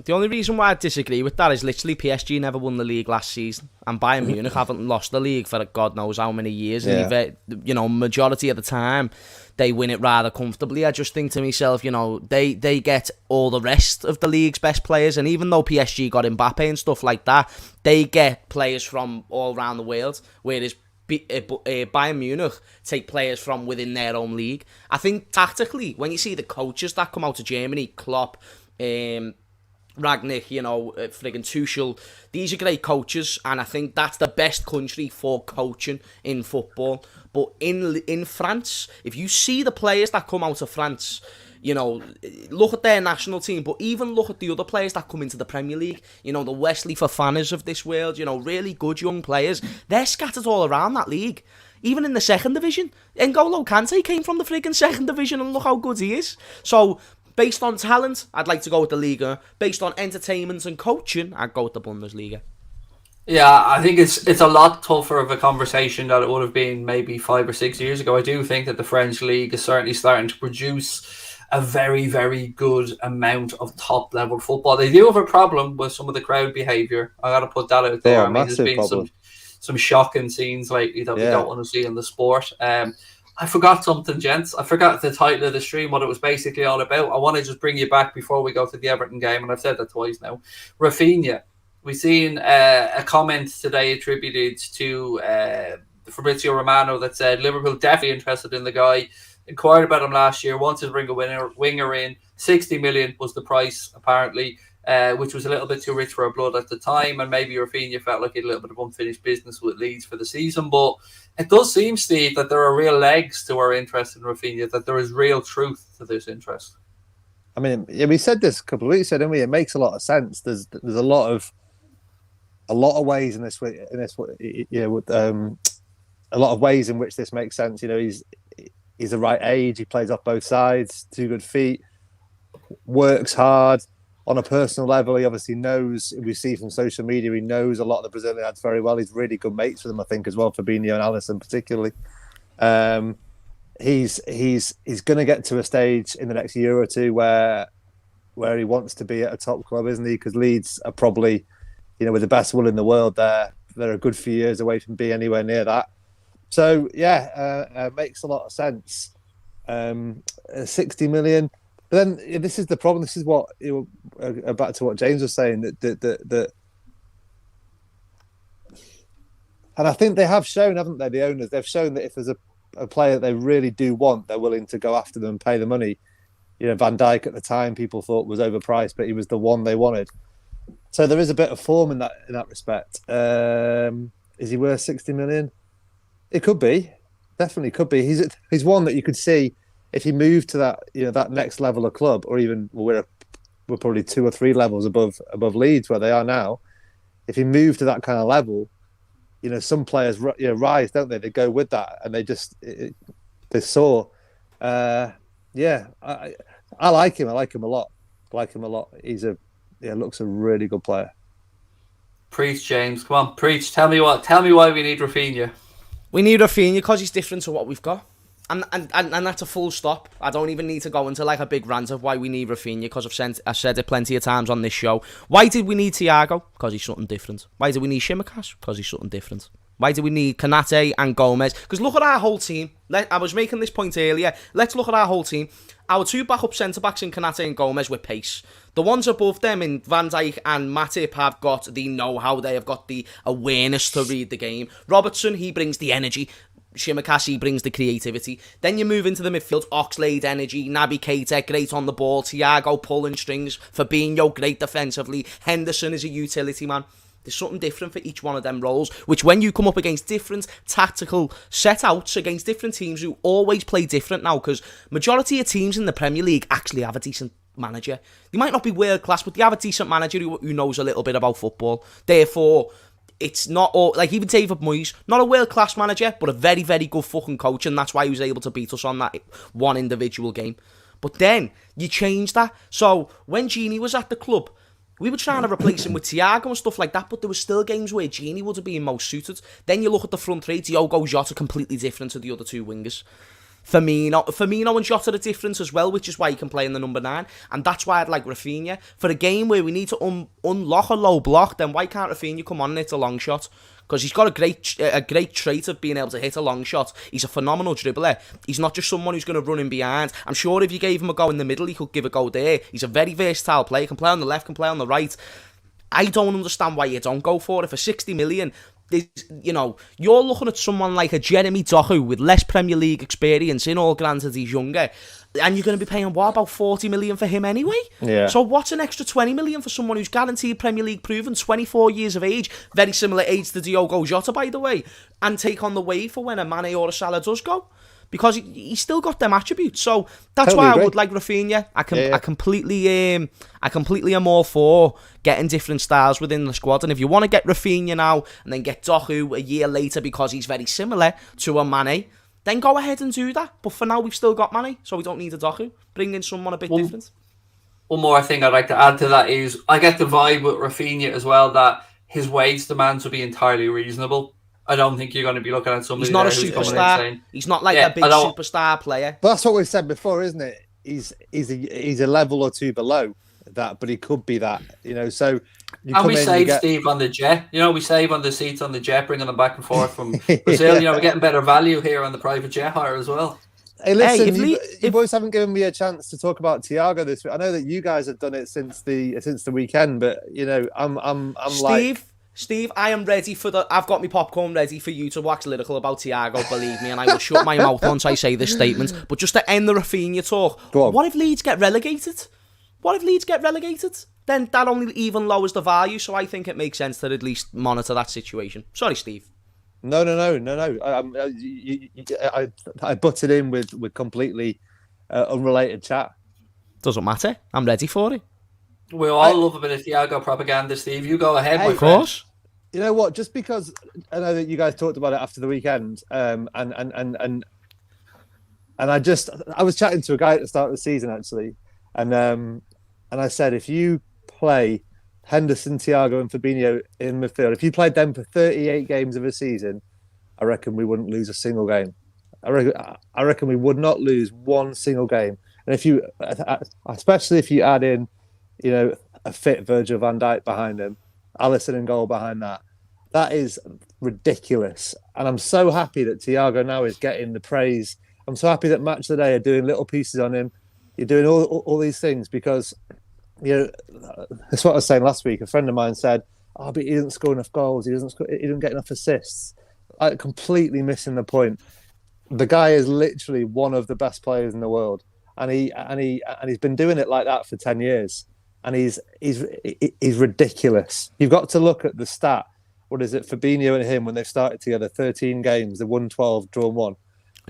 The only reason why I disagree with that is literally PSG never won the league last season, and Bayern Munich haven't lost the league for God knows how many years. Yeah. And majority of the time they win it rather comfortably. I just think to myself, they get all the rest of the league's best players, and even though PSG got Mbappe and stuff like that, they get players from all around the world, whereas Bayern Munich take players from within their own league. I think tactically, when you see the coaches that come out of Germany, Klopp, Ragnick, friggin' Tuchel, these are great coaches, and I think that's the best country for coaching in football. But in France, if you see the players that come out of France, look at their national team, but even look at the other players that come into the Premier League, the Wesley Fofanas of this world, really good young players, they're scattered all around that league. Even in the second division, N'Golo Kante came from the friggin' second division, and look how good he is. So, based on talent, I'd like to go with the Liga. Based on entertainment and coaching, I'd go with the Bundesliga. Yeah, I think it's a lot tougher of a conversation than it would have been maybe 5 or 6 years ago. I do think that the French league is certainly starting to produce a very, very good amount of top-level football. They do have a problem with some of the crowd behaviour. I got to put that out there. There's been some shocking scenes lately that we don't want to see in the sport. I forgot something, gents. I forgot the title of the stream, what it was basically all about. I want to just bring you back before we go to the Everton game, and I've said that twice now. RAPHINHA. We've seen a comment today attributed to Fabrizio Romano that said Liverpool definitely interested in the guy. Inquired about him last year, wanted to bring a winger in. 60 million was the price, apparently, which was a little bit too rich for our blood at the time, and maybe RAPHINHA felt like he had a little bit of unfinished business with Leeds for the season. But it does seem, Steve, that there are real legs to our interest in RAPHINHA, that there is real truth to this interest. I mean, we said this a couple of weeks ago, didn't we? It makes a lot of sense. There's a lot of ways in this way, a lot of ways in which this makes sense. He's the right age. He plays off both sides. 2 good feet. Works hard. On a personal level, he obviously knows. We see from social media, he knows a lot of the Brazilian lads very well. He's really good mates with them, I think, as well. Fabinho and Alisson, particularly. He's going to get to a stage in the next year or two where he wants to be at a top club, isn't he? Because Leeds are probably, with the best will in the world, they're a good few years away from being anywhere near that. So makes a lot of sense. 60 million. But then this is the problem. This is what back to what James was saying, that And I think they have shown, haven't they, the owners? They've shown that if there's a player that they really do want, they're willing to go after them and pay the money. You know, Van Dijk at the time people thought was overpriced, but he was the one they wanted. So there is a bit of form in that respect. Is he worth 60 million? It could be. Definitely could be. He's one that you could see if he moved to that, you know, that next level of club, or even we're probably 2 or 3 levels above Leeds where they are now. If he moved to that kind of level, you know, some players rise, don't they? They go with that, and they soar. I like him. I like him a lot. Looks a really good player. Preach, James. Come on, preach. Tell me why we need Raphinha. We need Raphinha because he's different to what we've got. And that's a full stop. I don't even need to go into like a big rant of why we need Raphinha, because I've said it plenty of times on this show. Why did we need Thiago? Because he's something different. Why did we need Tsimikas? Because he's something different. Why do we need Konate and Gomez? Because look at our whole team. I was making this point earlier. Let's look at our whole team. Our 2 backup centre-backs in Konate and Gomez with pace. The ones above them in Van Dijk and Matip have got the know-how. They have got the awareness to read the game. Robertson, he brings the energy. Tsimikas brings the creativity. Then you move into the midfield. Oxlade, energy. Naby Keita, great on the ball. Thiago pulling strings. Fabinho, great defensively. Henderson is a utility man. There's something different for each one of them roles, which when you come up against different tactical setouts against different teams who always play different now, because majority of teams in the Premier League actually have a decent manager. They might not be world class, but they have a decent manager who knows a little bit about football. Therefore, it's not all, like even David Moyes, not a world-class manager, but a very, very good fucking coach, and that's why he was able to beat us on that one individual game. But then, you change that. So, when Gini was at the club, we were trying to replace him with Thiago and stuff like that, but there were still games where Gini would have been most suited. Then you look at the front three, Diogo Jota completely different to the other 2 wingers. Firmino and Jota are different as well, which is why he can play in the number 9, and that's why I'd like Raphinha. For a game where we need to unlock a low block, then why can't Raphinha come on and hit a long shot? Because he's got a great trait of being able to hit a long shot. He's a phenomenal dribbler. He's not just someone who's going to run in behind. I'm sure if you gave him a go in the middle, he could give a go there. He's a very versatile player. He can play on the left, can play on the right. I don't understand why you don't go for it. For 60 million, you know, you're looking at someone like a Jeremy Doku with less Premier League experience, in all granted he's younger, and you're going to be paying, what, about 40 million for him anyway? Yeah. So what's an extra 20 million for someone who's guaranteed Premier League proven, 24 years of age, very similar age to Diogo Jota, by the way, and take on the wave for when a Mane or a Salah does go? Because he's still got them attributes. So that's totally why I would like Raphinha. I completely am all for getting different styles within the squad. And if you want to get Raphinha now and then get Doku a year later because he's very similar to a Mane, then go ahead and do that. But for now, we've still got Mane, so we don't need a Doku. Bring in someone a bit different. One more thing I'd like to add to that is I get the vibe with Raphinha as well that his wage demands will be entirely reasonable. I don't think you're going to be looking at somebody. He's not a superstar. He's not like a big superstar player. But that's what we've said before, isn't it? He's a level or 2 below that, but he could be that, you know. So and we save Steve on the jet. You know, we save on the seats on the jet, bringing them back and forth from Brazil. You know, we're getting better value here on the private jet hire as well. Hey, listen, you boys haven't given me a chance to talk about Thiago this week. I know that you guys have done it since the weekend, but you know, I'm Steve, I am ready I've got my popcorn ready for you to wax lyrical about Thiago, believe me, and I will shut my mouth once I say this statement. But just to end the Raphinha talk, what if Leeds get relegated? Then that only even lowers the value, so I think it makes sense to at least monitor that situation. Sorry, Steve. No. I butted in with completely unrelated chat. Doesn't matter. I'm ready for it. We all love a bit of Thiago propaganda, Steve. You go ahead, my friend. Of course. You know what? Just because I know that you guys talked about it after the weekend, and I was chatting to a guy at the start of the season actually, and I said if you play Henderson, Thiago, and Fabinho in midfield, if you played them for 38 games of a season, I reckon we wouldn't lose a single game. I reckon we would not lose one single game. And especially if you add in, you know, a fit Virgil van Dijk behind him, Alisson in goal behind that is ridiculous. And I'm so happy that Thiago now is getting the praise. I'm so happy that Match of the Day are doing little pieces on him. You're doing all these things because, you know, that's what I was saying last week. A friend of mine said, but he doesn't score enough goals. He doesn't get enough assists. completely missing the point. The guy is literally one of the best players in the world, and he's been doing it like that for 10 years, and he's ridiculous. You've got to look at the stat. What is it? Fabinho and him, when they've started together, 13 games, they won 12, drawn 1.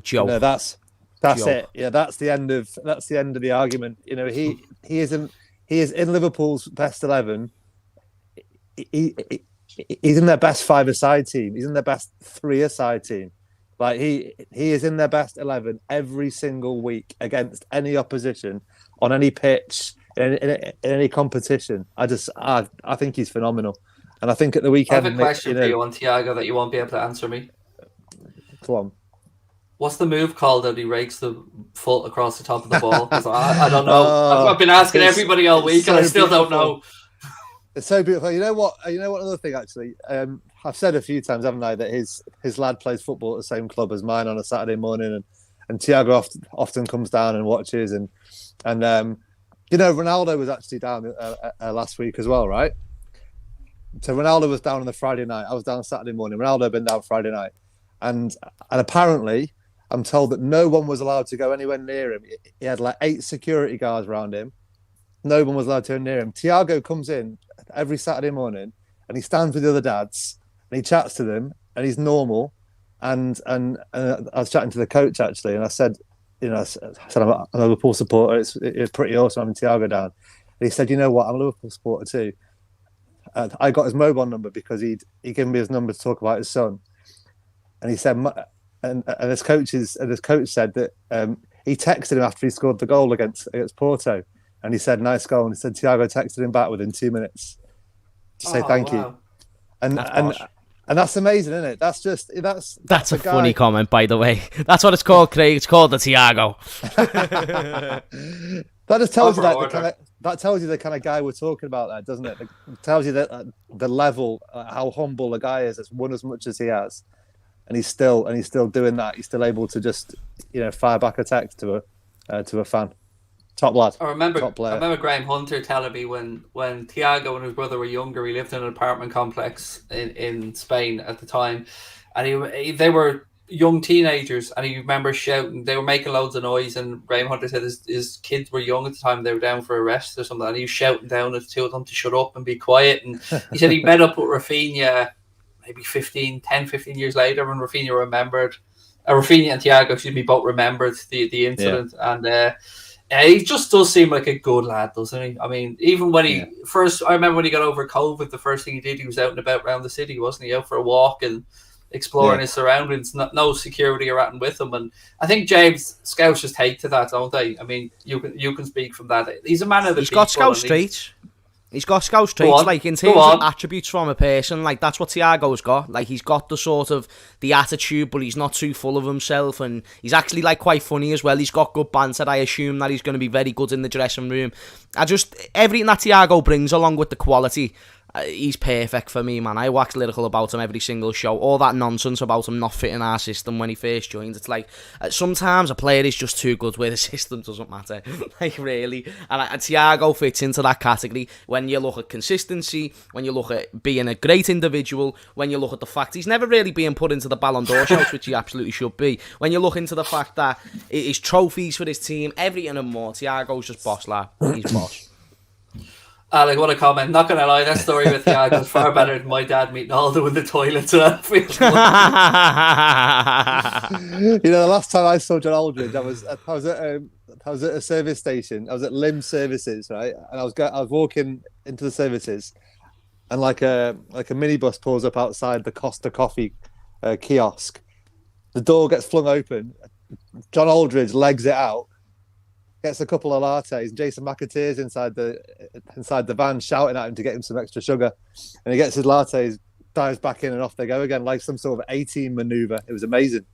Joe. No, that's it. Yeah, that's the end of the argument. You know, he is in Liverpool's best 11. He's in their best 5-a-side team. He's in their best 3-a-side team. Like he is in their best 11 every single week against any opposition on any pitch in any competition. I think he's phenomenal, and I think at the weekend. I have a question for you on Thiago that you won't be able to answer me. Come on. What's the move called that he rakes the foot across the top of the ball? Because I don't know. I've been asking everybody all week, and I still don't know. It's so beautiful. You know what? Another thing, actually, I've said a few times, haven't I, that his lad plays football at the same club as mine on a Saturday morning, and Thiago often comes down and watches, and you know, Ronaldo was actually down last week as well, right? So Ronaldo was down on the Friday night. I was down Saturday morning. Ronaldo had been down Friday night, and apparently, I'm told that no one was allowed to go anywhere near him. He had like 8 security guards around him. No one was allowed to go near him. Thiago comes in every Saturday morning, and he stands with the other dads, and he chats to them, and he's normal. And I was chatting to the coach actually, and I said, you know, I'm a Liverpool supporter. It's pretty awesome having Thiago down. And he said, you know what, I'm a Liverpool supporter too. I got his mobile number because he gave me his number to talk about his son. And he said, and his coach said that he texted him after he scored the goal against Porto. And he said, nice goal. And he said, Thiago texted him back within 2 minutes to say thank you. And that's amazing, isn't it? That's a funny comment, by the way. That's what it's called, Craig. It's called the Thiago. That just tells you the kind of guy we're talking about there, doesn't it? It tells you that the level, how humble a guy is that's won as much as he has. And he's still doing that. He's still able to just, you know, fire back a text to a fan. Top lad. I remember Graham Hunter telling me when Thiago and his brother were younger, he lived in an apartment complex in Spain at the time, and they were young teenagers, and he remembers shouting. They were making loads of noise, and Graham Hunter said his kids were young at the time. They were down for arrest or something, and he was shouting down at the two of them to shut up and be quiet. And he said he met up with Raphinha maybe 15 years later when Raphinha remembered. Rafinha and Thiago, excuse me, both remembered the incident, and he just does seem like a good lad, doesn't he? I mean, even when I remember when he got over COVID, the first thing he did, he was out and about around the city, wasn't he? Out for a walk and exploring his surroundings, no security or anything with him. And I think James scouts just take to that, don't they? I mean, you can speak from that. He's a man of the people. Got scout traits. He's got scout traits, like in terms of attributes from a person, like that's what Thiago's got. Like he's got the sort of the attitude, but he's not too full of himself, and he's actually like quite funny as well. He's got good banter. I assume that he's going to be very good in the dressing room. Everything that Thiago brings along with the quality, he's perfect for me, man. I wax lyrical about him every single show. All that nonsense about him not fitting our system when he first joined. It's like sometimes a player is just too good where the system doesn't matter. Like really. And Thiago fits into that category. When you look at consistency, when you look at being a great individual, when you look at the fact he's never really being put into the Ballon d'Or shows, which he absolutely should be. When you look into the fact that his trophies for his team, everything and more, Thiago's just boss lad. He's boss. Alec, what a comment. Not going to lie, that story with Thiago is far better than my dad meeting Houlden in the toilet. So you know, the last time I saw John Aldridge, I was at a service station. I was at Lim Services, right? And I was walking into the services, and like a minibus pulls up outside the Costa Coffee kiosk. The door gets flung open. John Aldridge legs it out, gets a couple of lattes. Jason McAteer's inside the van shouting at him to get him some extra sugar. And he gets his lattes, dives back in, and off they go again, like some sort of A-team maneuver. It was amazing.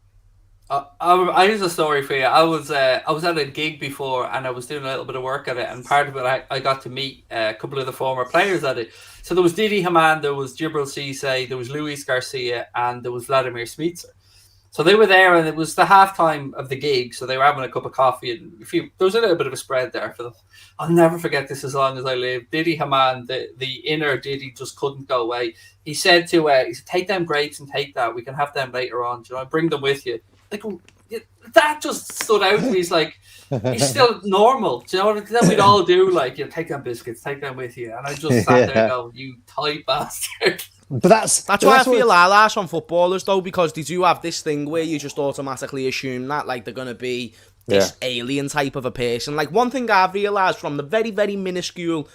Here's a story for you. I was at a gig before, and I was doing a little bit of work at it, and part of it I got to meet a couple of the former players at it. So there was Didi Hamann, there was Djibril Cissé, there was Luis Garcia, and there was Vladimir Smicer. So they were there, and it was the halftime of the gig. So they were having a cup of coffee, and there was a little bit of a spread there for them. I'll never forget this as long as I live. Didi Hamann, the inner Didi, just couldn't go away. He said take them grapes and take that. We can have them later on. You know, bring them with you. Like, that just stood out to me. He's like, it's still normal. Do you know what we'd all do? Like, take them biscuits, take them with you. And I just sat there and go, you tight bastard. But that's why I feel harsh on footballers, though, because they do have this thing where you just automatically assume that, like, they're going to be this alien type of a person. Like, one thing I've realised from the very, very minuscule,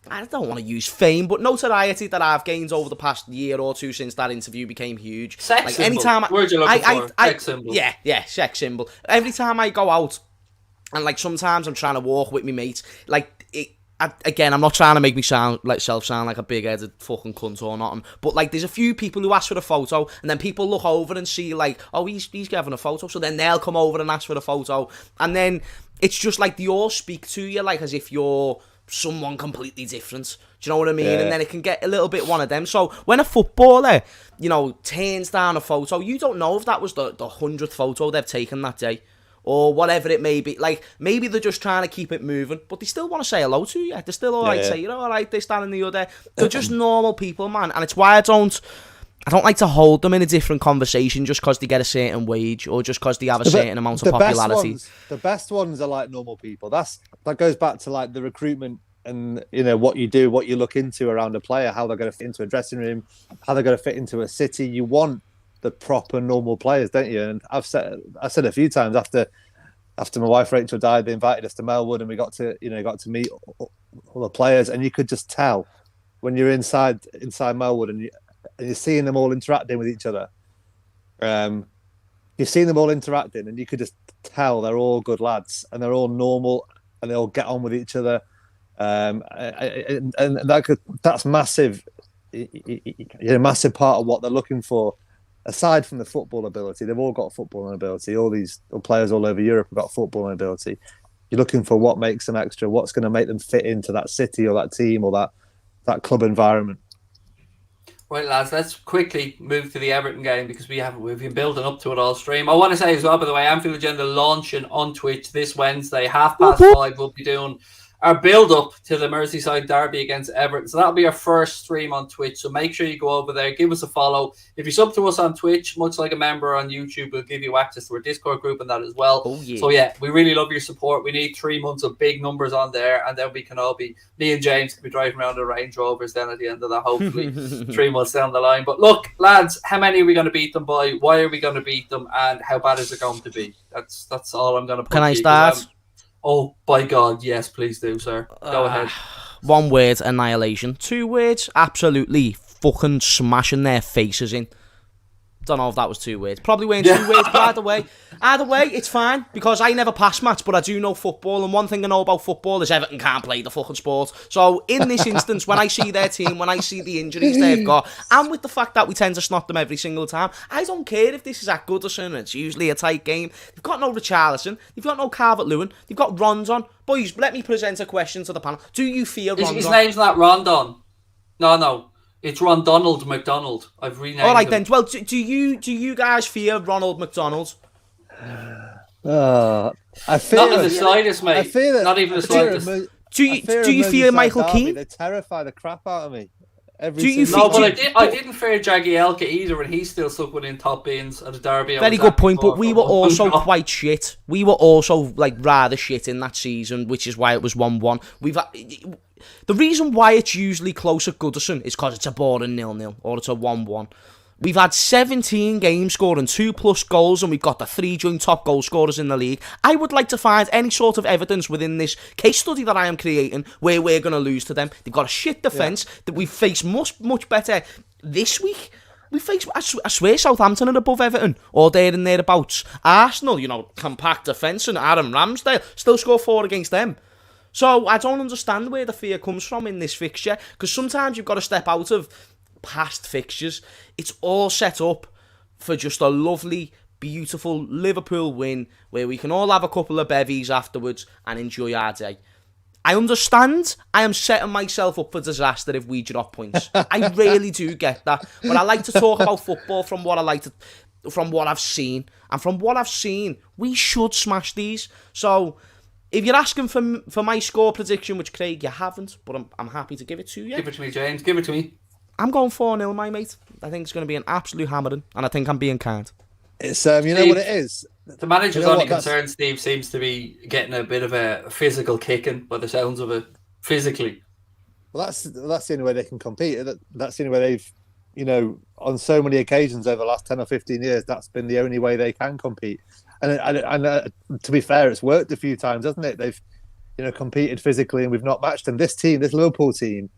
I don't want to use fame, but notoriety that I've gained over the past year or two since that interview became huge. Sex symbol. Anytime word you're looking for. Sex symbol. Yeah, sex symbol. Every time I go out, and, like, sometimes I'm trying to walk with my mates, like, again, I'm not trying to make me sound like a big-headed fucking cunt or nothing, but, like, there's a few people who ask for a photo, and then people look over and see, like, oh, he's giving a photo, so then they'll come over and ask for a photo, and then it's just like they all speak to you like as if you're someone completely different. Do you know what I mean? Yeah. And then it can get a little bit one of them. So when a footballer, turns down a photo, you don't know if that was the 100th photo they've taken that day, or whatever it may be. Like, maybe they're just trying to keep it moving, but they still want to say hello to you. They're still all right, say, all right, this, that, and the other. They're just normal people, man. And it's why I don't like to hold them in a different conversation just because they get a certain wage or just because they have a certain amount of popularity. The best ones are like normal people. That goes back to, like, the recruitment and, what you do, what you look into around a player, how they're going to fit into a dressing room, how they're going to fit into a city. You want the proper normal players, don't you? And I said a few times after my wife Rachel died, they invited us to Melwood, and we got to meet all the players, and you could just tell when you're inside Melwood and you're seeing them all interacting with each other. You're seeing them all interacting, and you could just tell they're all good lads, and they're all normal, and they all get on with each other. And that's massive. A massive part of what they're looking for. Aside from the football ability, they've all got footballing ability. All these players all over Europe have got footballing ability. You're looking for what makes them extra, what's going to make them fit into that city or that team or that club environment. Right, lads, let's quickly move to the Everton game because we've been building up to it all stream. I want to say as well, by the way, Anfield Agenda launching on Twitch this Wednesday, 5:30. We'll be doing our build-up to the Merseyside derby against Everton. So that'll be our first stream on Twitch. So make sure you go over there, give us a follow. If you sub to us on Twitch, much like a member on YouTube, we'll give you access to our Discord group and that as well. Oh, yeah. So yeah, we really love your support. We need 3 months of big numbers on there, and then we can all be, me and James can be driving around the Range Rovers then at the end of that, hopefully 3 months down the line. But look, lads, how many are we going to beat them by? Why are we going to beat them? And how bad is it going to be? That's all I'm going to put. Can I start? Oh, by God, yes, please do, sir. Go ahead. 1 word, annihilation. 2 words, absolutely fucking smashing their faces in. Don't know if that was 2 words. Probably weren't 2 words, but either way, it's fine, because I never pass match, but I do know football, and one thing I know about football is Everton can't play the fucking sport. So in this instance, when I see their team, when I see the injuries they've got, and with the fact that we tend to snot them every single time, I don't care if this is at Goodison, it's usually a tight game. They've got no Richarlison, they've got no Calvert-Lewin, they've got Rondon. Boys, let me present a question to the panel. Do you fear Rondon? His name's not Rondon. No. It's Ron Donald McDonald. I've renamed him. All right then. Well, do you guys fear Ronald McDonald? I fear not in the slightest, mate. I fear that. Not even the slightest. Do you fear Michael Keane? They terrify the crap out of me. I didn't fear Jagielka either, and he's still stuck within top bins at the derby. Very good point, but we were also quite shit. We were also rather shit in that season, which is why it was 1-1. The reason why it's usually close at Goodison is because it's a boring 0-0 or it's a 1-1. We've had 17 games scoring 2+ goals, and we've got the 3 joint top goal scorers in the league. I would like to find any sort of evidence within this case study that I am creating where we're going to lose to them. They've got a shit defence that we've faced much better this week. We face, I swear, Southampton are above Everton, or there and thereabouts. Arsenal, compact defence, and Aaron Ramsdale still score 4 against them. So I don't understand where the fear comes from in this fixture, because sometimes you've got to step out of past fixtures. It's all set up for just a lovely, beautiful Liverpool win where we can all have a couple of bevies afterwards and enjoy our day. I understand I am setting myself up for disaster if we drop points. I really do get that. But I like to talk about football from what I like to from what I've seen. And from what I've seen, we should smash these. So, if you're asking for my score prediction, which, Craig, you haven't, but I'm happy to give it to you. Give it to me, James. Give it to me. I'm going 4-0, my mate. I think it's going to be an absolute hammering, and I think I'm being kind. It's you know what it is. The manager's only concern, Steve, seems to be getting a bit of a physical kicking by the sounds of it, physically. Well, that's the only way they can compete. That's the only way they've, you know, on so many occasions over the last 10 or 15 years, that's been the only way they can compete. And to be fair, it's worked a few times, hasn't it? They've, you know, competed physically and we've not matched them. This Liverpool team,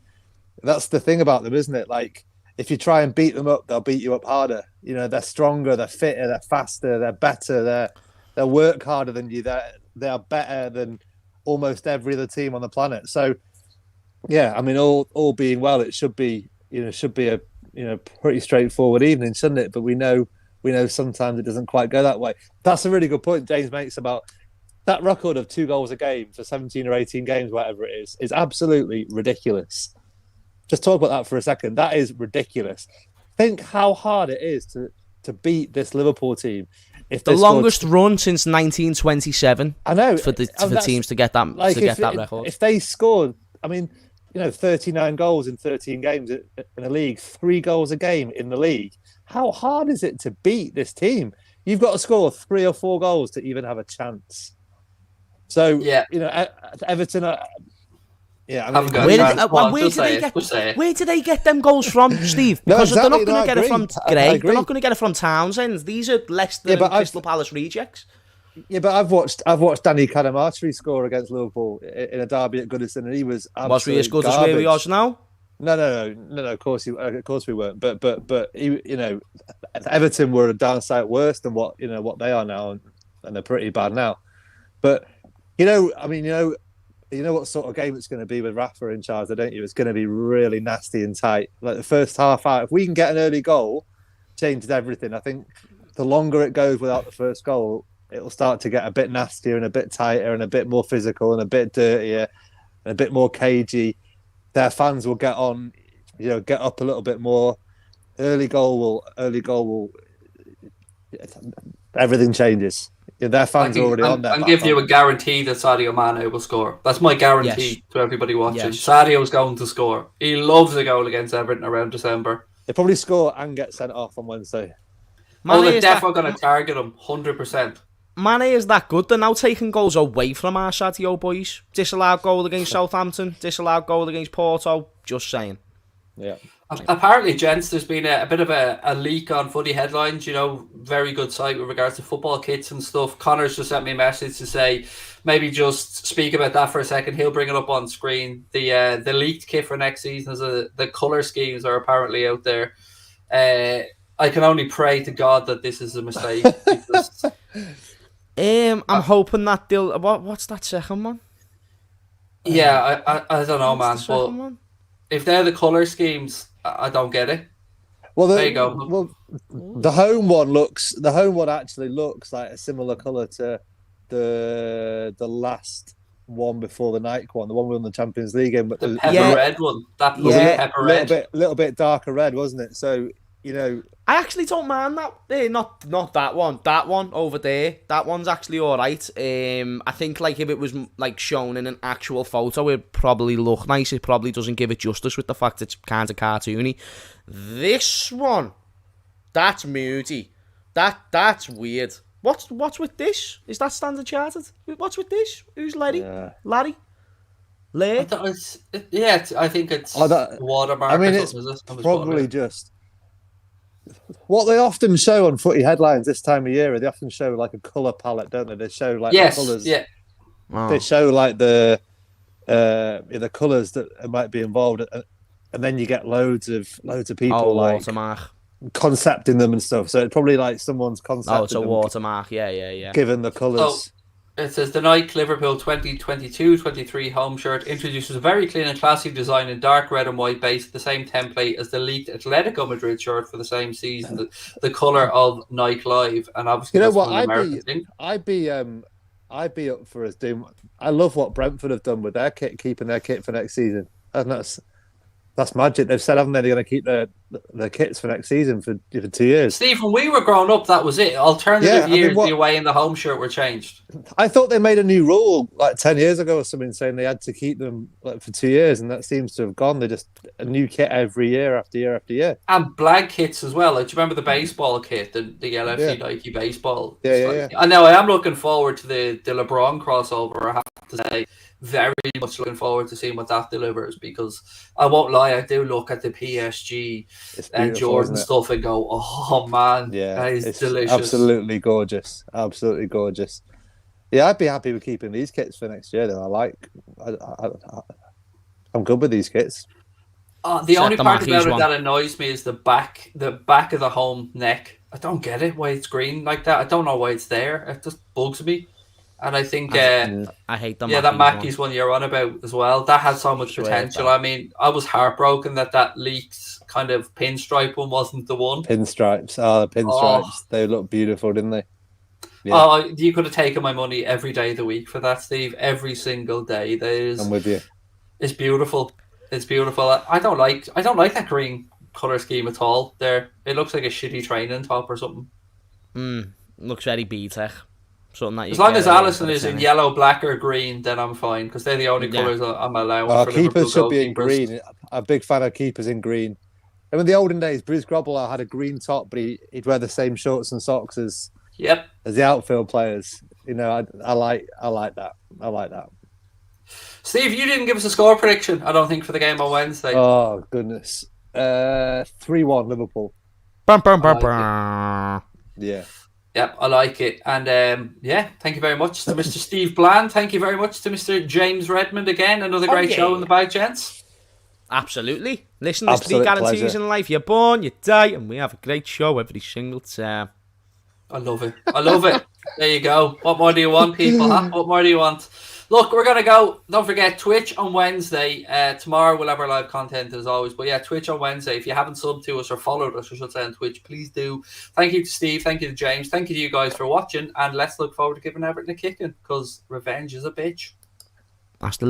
that's the thing about them, isn't it? Like, if you try and beat them up, they'll beat you up harder. You know, they're stronger, they're fitter, they're faster, they're better, they'll work harder than you. They are better than almost every other team on the planet. So, yeah, I mean, all being well, it should be a pretty straightforward evening, shouldn't it? But we know sometimes it doesn't quite go that way. That's a really good point James makes about that record of 2 goals a game for 17 or 18 games, whatever it is absolutely ridiculous. Just talk about that for a second. That is ridiculous. Think how hard it is to beat this Liverpool team. If the longest run since 1927. I know for teams to get that that record. If they scored, I mean, you know, 39 goals in 13 games in the league, 3 goals a game in the league. How hard is it to beat this team? You've got to score 3 or 4 goals to even have a chance. So, yeah, you know, Everton. Where do they get them goals from, Steve? Because they're not going to get it from Gray. They're not going to get it from Townsend. These are Leicester and Crystal Palace rejects. Yeah, but I've watched Danny Cadamarteri score against Liverpool in a derby at Goodison, and he was he as good as where we are now? No. Of course we weren't. But he, you know, Everton were a downside worse than what they are now, and they're pretty bad now. But you know what sort of game it's going to be with Rafa in charge, don't you? It's going to be really nasty and tight. Like the first half out, if we can get an early goal, changes everything. I think the longer it goes without the first goal, it'll start to get a bit nastier and a bit tighter and a bit more physical and a bit dirtier and a bit more cagey. Their fans will get on, get up a little bit more. Early goal will everything changes. Yeah, their fans are already on that. I'll give you a guarantee that Sadio Mane will score. That's my guarantee to everybody watching. Yes. Sadio's going to score. He loves a goal against Everton around December. He'll probably score and get sent off on Wednesday. They're definitely going to target him, 100%. Mane is that good. They're now taking goals away from our Sadio boys. Disallowed goal against Southampton. Disallowed goal against Porto. Just saying. Yeah. Apparently, gents, there's been a bit of a leak on Footy Headlines, very good site with regards to football kits and stuff. Connor's just sent me a message to say maybe just speak about that for a second. He'll bring it up on screen. The leaked kit for next season is the colour schemes are apparently out there. I can only pray to God that this is a mistake. Because... I'm hoping that they'll... What's that second one? Yeah, I don't know, man. But if they're the colour schemes... I don't get it. Well, there you go. Well, the home one actually looks like a similar colour to the last one before the Nike one, the one we won the Champions League in. But the pepper red one. That was pepper red. Little bit darker red, wasn't it? So, I actually don't mind that. Not that one. That one over there. That one's actually all right. I think if it was shown in an actual photo, it'd probably look nice. It probably doesn't give it justice with the fact it's kind of cartoony. This one, that's moody. That's weird. What's with this? Is that Standard Chartered? What's with this? Who's Larry? Yeah. Larry? Larry? I think it's watermark. I mean, it's probably just... What they often show on Footy Headlines this time of year, they often show a colour palette, don't they? They show the colours. Yeah. Wow. They show the colours that might be involved, and then you get loads of people watermark concepting them and stuff. So it's probably someone's concepting. Oh, it's a watermark. Yeah. Given the colours. It says the Nike Liverpool 2022-23 home shirt introduces a very clean and classy design in dark red and white base, the same template as the leaked Atletico Madrid shirt for the same season, the colour of Nike Live, and obviously I'd be up for us doing. I love what Brentford have done with their kit, keeping their kit for next season, and that's That's magic. They've said, haven't they, they're going to keep the kits for next season for 2 years. Steve, when we were growing up, that was it. Alternative years, the away and the home shirt were changed. I thought they made a new rule like 10 years ago or something, saying they had to keep them like for 2 years, and that seems to have gone. They just a new kit every year after year after year. And blank kits as well. Like, do you remember the baseball kit, the LFC Nike baseball? Yeah. I know. I am looking forward to the LeBron crossover. I have to say, very much looking forward to seeing what that delivers, because I won't lie, I do look at the PSG and Jordan stuff and go, oh man, that is delicious. Absolutely gorgeous. Absolutely gorgeous. Yeah, I'd be happy with keeping these kits for next year though. I'm good with these kits. The only part about it that annoys me is the back of the home neck. I don't get it, why it's green like that. I don't know why it's there. It just bugs me. And I think I hate them. Yeah, that Mackey's one you're on about as well. That has so much potential. I mean, I was heartbroken that Leeds kind of pinstripe one wasn't the one. Pinstripes. The pinstripes. They look beautiful, didn't they? Yeah. Oh, you could have taken my money every day of the week for that, Steve. Every single day. I'm with you. It's beautiful. It's beautiful. I don't like that green colour scheme at all. There, it looks like a shitty training top or something. Looks very B-tech. As long as Alisson is in yellow, black, or green, then I'm fine, because they're the only colours I'm allowing. Keepers should be in green. I'm a big fan of keepers in green. And in the olden days, Bruce Grobbelaar had a green top, but he'd wear the same shorts and socks as the outfield players. You know, I like that. I like that. Steve, you didn't give us a score prediction, I don't think, for the game on Wednesday. Oh goodness, 3-1 Liverpool. Yeah. Yep, I like it. And thank you very much to Mr. Steve Bland. Thank you very much to Mr. James Redmond again. Another great show in the bag, gents. Absolutely. Listen, there's 3 guarantees in life. You're born, you die, and we have a great show every single time. I love it. There you go. What more do you want, people? Huh? What more do you want? Look, we're going to go. Don't forget, Twitch on Wednesday. Tomorrow we'll have our live content as always. But yeah, Twitch on Wednesday. If you haven't subbed to us or followed us, I should say, on Twitch, please do. Thank you to Steve. Thank you to James. Thank you to you guys for watching. And let's look forward to giving Everton a kicking, because revenge is a bitch. Hasta